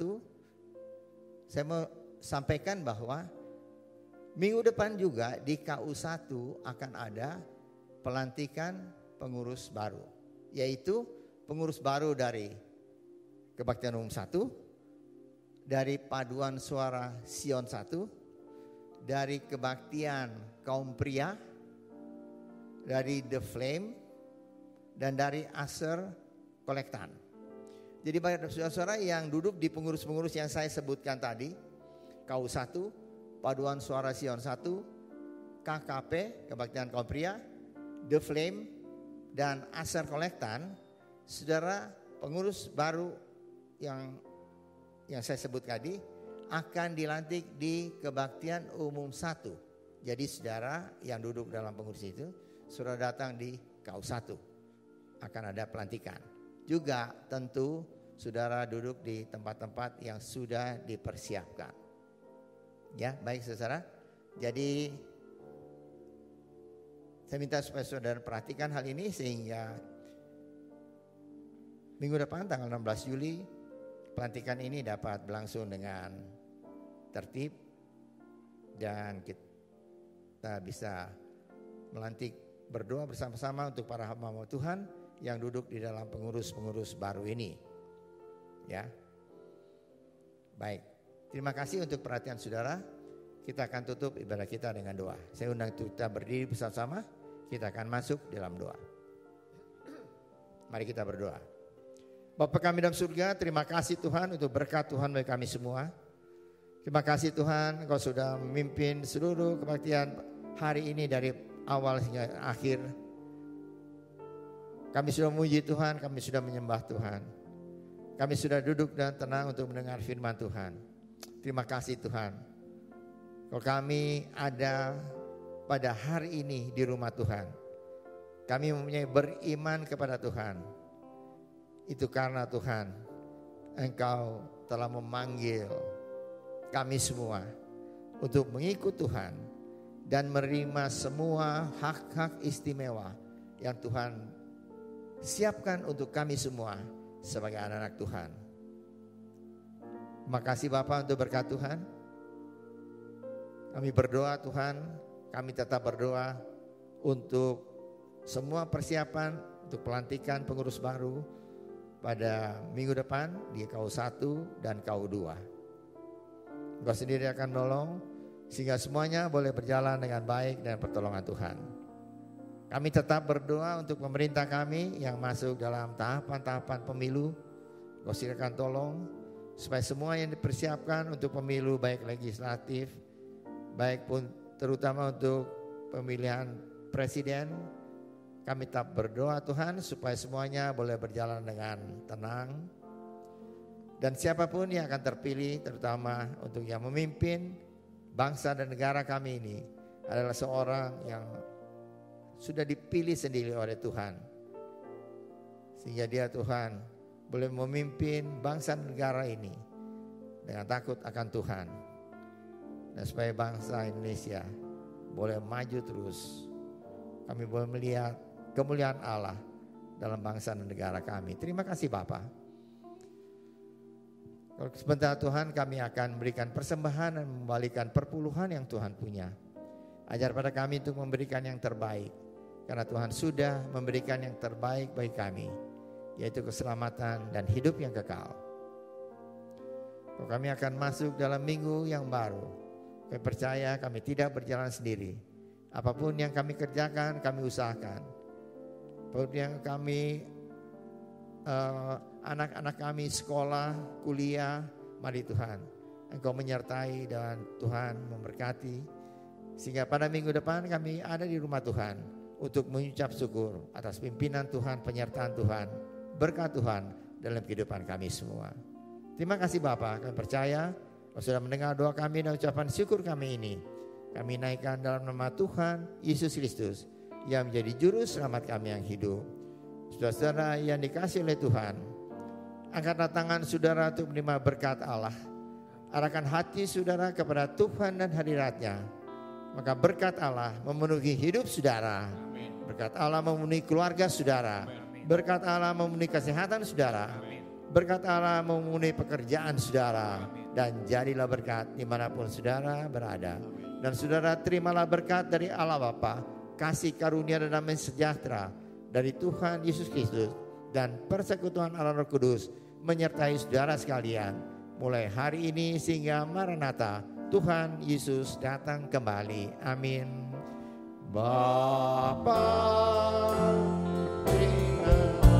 saya mau sampaikan bahwa minggu depan juga di KU1 akan ada pelantikan pengurus baru, yaitu pengurus baru dari Kebaktian Umum 1, dari Paduan Suara Sion 1, dari Kebaktian Kaum Pria, dari The Flame, dan dari Aser Kolektan. Jadi banyak saudara-saudara yang duduk di pengurus-pengurus yang saya sebutkan tadi, KU1, Paduan Suara Sion 1, KKP, Kebaktian Kaum Pria, The Flame, dan Aser Kolektan. Saudara, pengurus baru yang saya sebut tadi akan dilantik di Kebaktian Umum 1. Jadi saudara yang duduk dalam pengurus itu, saudara datang di KU1, akan ada pelantikan. Juga tentu saudara duduk di tempat-tempat yang sudah dipersiapkan. Ya, baik saudara. Jadi saya minta supaya saudara perhatikan hal ini sehingga minggu depan tanggal 16 Juli pelantikan ini dapat berlangsung dengan tertib dan kita bisa melantik, berdoa bersama-sama untuk para hamba Tuhan yang duduk di dalam pengurus-pengurus baru ini. Ya. Baik. Terima kasih untuk perhatian saudara. Kita akan tutup ibadah kita dengan doa. Saya undang kita berdiri bersama-sama. Kita akan masuk dalam doa. Mari kita berdoa. Bapa kami dalam surga, terima kasih Tuhan untuk berkat Tuhan bagi kami semua. Terima kasih Tuhan, Engkau sudah memimpin seluruh kebaktian hari ini dari awal hingga akhir. Kami sudah memuji Tuhan, kami sudah menyembah Tuhan. Kami sudah duduk dan tenang untuk mendengar firman Tuhan. Terima kasih Tuhan. Kalau kami ada pada hari ini di rumah Tuhan, kami mempunyai beriman kepada Tuhan. Itu karena Tuhan, Engkau telah memanggil kami semua untuk mengikut Tuhan dan menerima semua hak-hak istimewa yang Tuhan siapkan untuk kami semua sebagai anak-anak Tuhan. Terima kasih Bapa untuk berkat Tuhan. Kami berdoa Tuhan, kami tetap berdoa untuk semua persiapan untuk pelantikan pengurus baru pada minggu depan di KU1 dan KU2. Engkau sendiri akan menolong sehingga semuanya boleh berjalan dengan baik dan pertolongan Tuhan. Kami tetap berdoa untuk pemerintah kami yang masuk dalam tahapan-tahapan pemilu Kau silakan tolong supaya semua yang dipersiapkan untuk pemilu baik legislatif, baik pun terutama untuk pemilihan presiden, kami tetap berdoa Tuhan supaya semuanya boleh berjalan dengan tenang. Dan siapapun yang akan terpilih terutama untuk yang memimpin bangsa dan negara kami ini adalah seorang yang sudah dipilih sendiri oleh Tuhan. Sehingga dia Tuhan boleh memimpin bangsa dan negara ini dengan takut akan Tuhan. Dan supaya bangsa Indonesia boleh maju terus. Kami boleh melihat kemuliaan Allah dalam bangsa dan negara kami. Terima kasih Bapak. Kalau sebentar Tuhan kami akan memberikan persembahan dan membalikan perpuluhan yang Tuhan punya. Ajar pada kami untuk memberikan yang terbaik. Karena Tuhan sudah memberikan yang terbaik bagi kami. Yaitu keselamatan dan hidup yang kekal. Kalau kami akan masuk dalam minggu yang baru. Kami percaya kami tidak berjalan sendiri. Apapun yang kami kerjakan kami usahakan. Apapun yang kami anak-anak kami sekolah, kuliah, mari Tuhan Engkau menyertai dan Tuhan memberkati. Sehingga pada minggu depan kami ada di rumah Tuhan untuk mengucap syukur atas pimpinan Tuhan, penyertaan Tuhan, berkat Tuhan dalam kehidupan kami semua. Terima kasih Bapa, kami percaya Kau sudah mendengar doa kami dan ucapan syukur kami ini. Kami naikkan dalam nama Tuhan Yesus Kristus yang menjadi juru selamat kami yang hidup. Saudara-saudara yang dikasihi oleh Tuhan, angkatlah tangan saudara untuk menerima berkat Allah. Arahkan hati saudara kepada Tuhan dan hadirat-Nya. Maka berkat Allah memenuhi hidup saudara. Berkat Allah memenuhi keluarga saudara. Berkat Allah memenuhi kesehatan saudara. Berkat Allah memenuhi pekerjaan saudara. Dan jadilah berkat dimanapun saudara berada. Dan saudara terimalah berkat dari Allah Bapa, kasih karunia dan damai sejahtera dari Tuhan Yesus Kristus dan persekutuan Allah Roh Kudus menyertai saudara sekalian mulai hari ini sehingga Maranatha, Tuhan Yesus datang kembali. Amin. Bapa terima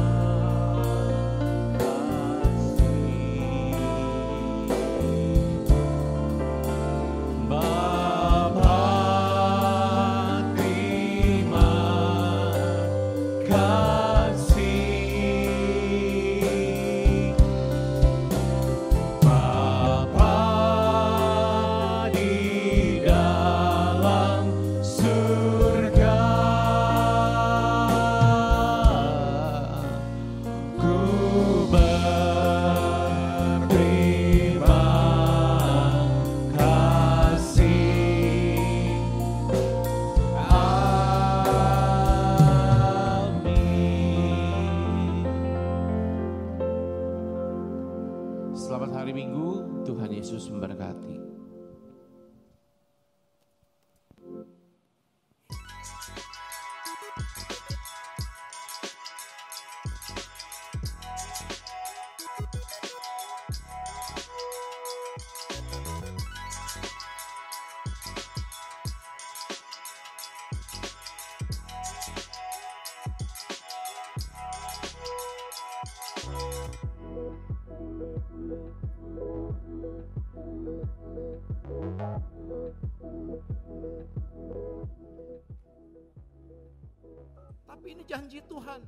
Tapi ini janji Tuhan.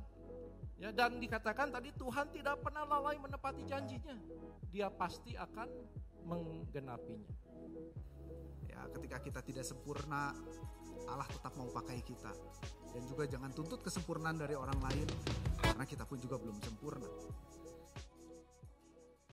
Ya, dan dikatakan tadi Tuhan tidak pernah lalai menepati janjinya. Dia pasti akan menggenapinya. Ya, ketika kita tidak sempurna, Allah tetap mau pakai kita. Dan juga jangan tuntut kesempurnaan dari orang lain, karena kita pun juga belum sempurna.